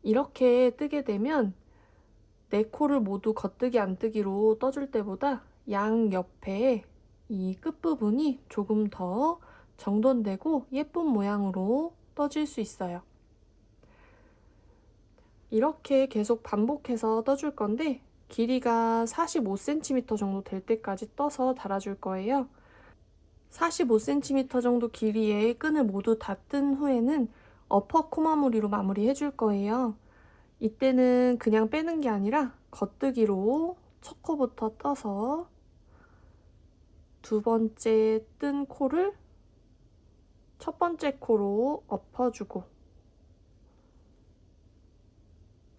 이렇게 뜨게 되면 네 코를 모두 겉뜨기 안뜨기로 떠줄 때보다 양 옆에 이 끝부분이 조금 더 정돈되고 예쁜 모양으로 떠질 수 있어요. 이렇게 계속 반복해서 떠줄 건데 길이가 45cm 정도 될 때까지 떠서 달아줄 거예요. 45cm 정도 길이의 끈을 모두 다 뜬 후에는 어퍼 코마무리로 마무리 해줄 거예요. 이때는 그냥 빼는 게 아니라 겉뜨기로 첫 코부터 떠서 두 번째 뜬 코를 첫 번째 코로 엎어주고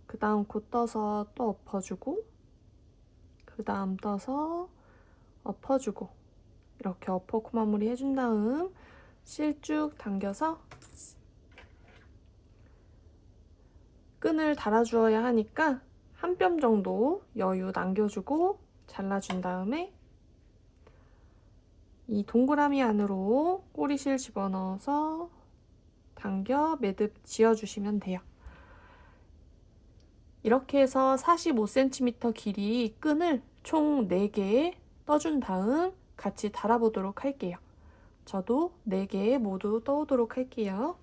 그 다음 코 떠서 또 엎어주고 그 다음 떠서 엎어주고 이렇게 어퍼 코 마무리 해준 다음 실 쭉 당겨서 끈을 달아주어야 하니까 한 뼘 정도 여유 남겨주고 잘라준 다음에 이 동그라미 안으로 꼬리실 집어넣어서 당겨 매듭 지어주시면 돼요. 이렇게 해서 45cm 길이 끈을 총 4개 떠준 다음 같이 달아보도록 할게요. 저도 4개 모두 떠오도록 할게요.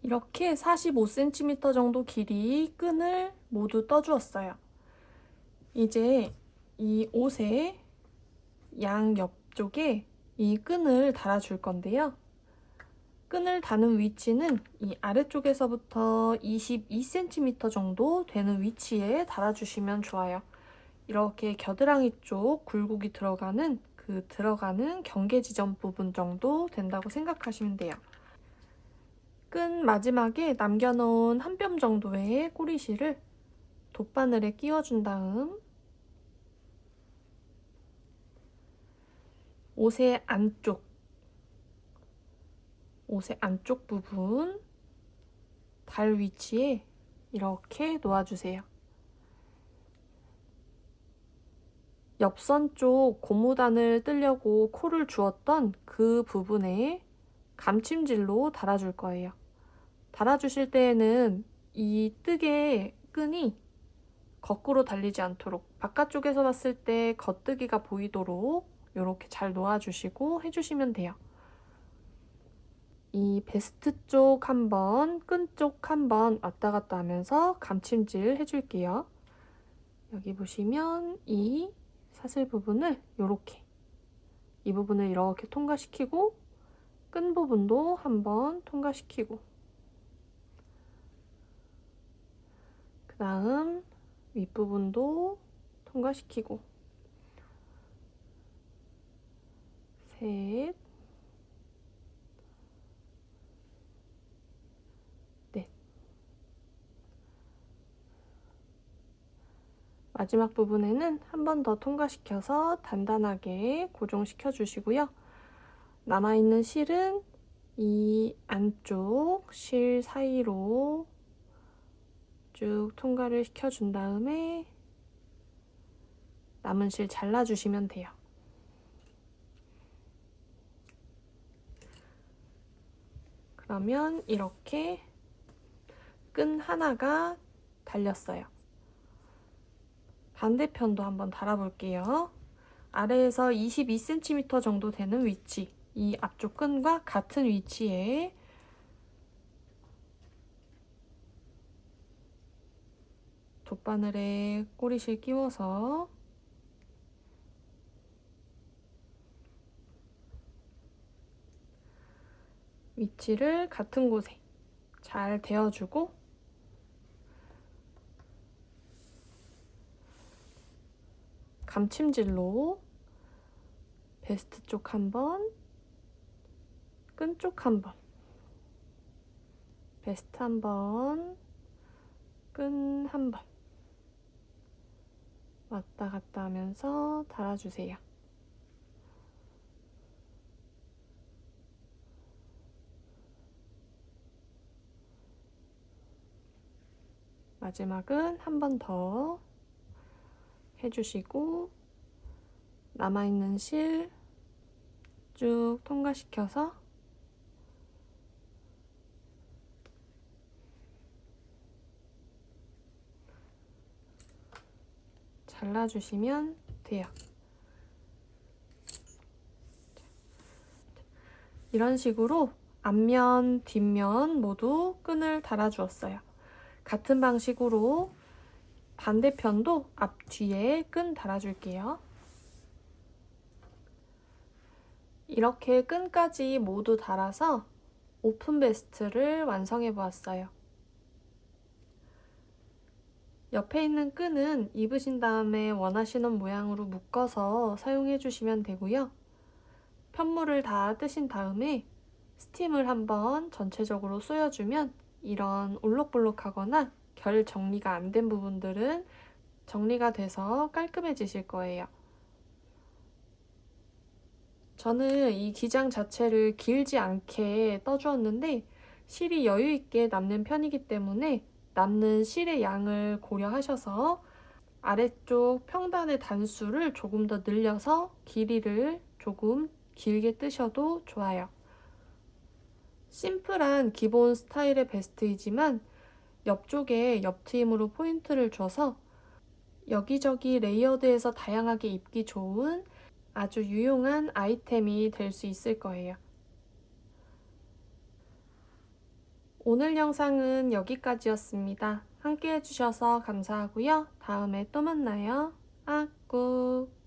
이렇게 45cm 정도 길이 끈을 모두 떠주었어요. 이제 이 옷의 양 옆쪽에 이 끈을 달아줄 건데요. 끈을 다는 위치는 이 아래쪽에서부터 22cm 정도 되는 위치에 달아주시면 좋아요. 이렇게 겨드랑이 쪽 굴곡이 들어가는 그 들어가는 경계 지점 부분 정도 된다고 생각하시면 돼요. 끈 마지막에 남겨놓은 한 뼘 정도의 꼬리실을 돗바늘에 끼워준 다음 옷의 안쪽 부분 달 위치에 이렇게 놓아주세요. 옆선 쪽 고무단을 뜨려고 코를 주었던 그 부분에 감침질로 달아줄 거예요. 달아주실 때에는 이 뜨개 끈이 거꾸로 달리지 않도록 바깥쪽에서 봤을 때 겉뜨기가 보이도록 이렇게 잘 놓아주시고 해주시면 돼요. 이 베스트 쪽 한번, 끈 쪽 한번 왔다 갔다 하면서 감침질 해줄게요. 여기 보시면 이 사슬 부분을 이렇게 이 부분을 이렇게 통과시키고 끈 부분도 한번 통과시키고 그 다음 윗부분도 통과시키고 셋, 넷. 마지막 부분에는 한 번 더 통과시켜서 단단하게 고정시켜 주시고요. 남아있는 실은 이 안쪽 실 사이로 쭉 통과를 시켜준 다음에 남은 실 잘라주시면 돼요. 그러면 이렇게 끈 하나가 달렸어요. 반대편도 한번 달아볼게요. 아래에서 22cm 정도 되는 위치, 이 앞쪽 끈과 같은 위치에 돗바늘에 꼬리실 끼워서 위치를 같은 곳에 잘 대어주고 감침질로 베스트 쪽 한 번, 끈 쪽 한 번, 베스트 한 번, 끈 한 번 왔다 갔다 하면서 달아주세요. 마지막은 한 번 더 해주시고 남아있는 실 쭉 통과시켜서 잘라주시면 돼요. 이런 식으로 앞면, 뒷면 모두 끈을 달아주었어요. 같은 방식으로 반대편도 앞, 뒤에 끈 달아줄게요. 이렇게 끈까지 모두 달아서 오픈 베스트를 완성해 보았어요. 옆에 있는 끈은 입으신 다음에 원하시는 모양으로 묶어서 사용해 주시면 되고요. 편물을 다 뜨신 다음에 스팀을 한번 전체적으로 쏘여주면 이런 올록볼록하거나 결 정리가 안 된 부분들은 정리가 돼서 깔끔해지실 거예요. 저는 이 기장 자체를 길지 않게 떠주었는데 실이 여유 있게 남는 편이기 때문에 남는 실의 양을 고려하셔서 아래쪽 평단의 단수를 조금 더 늘려서 길이를 조금 길게 뜨셔도 좋아요. 심플한 기본 스타일의 베스트이지만 옆쪽에 옆트임으로 포인트를 줘서 여기저기 레이어드해서 다양하게 입기 좋은 아주 유용한 아이템이 될 수 있을 거예요. 오늘 영상은 여기까지였습니다. 함께 해주셔서 감사하고요. 다음에 또 만나요. 아꾹.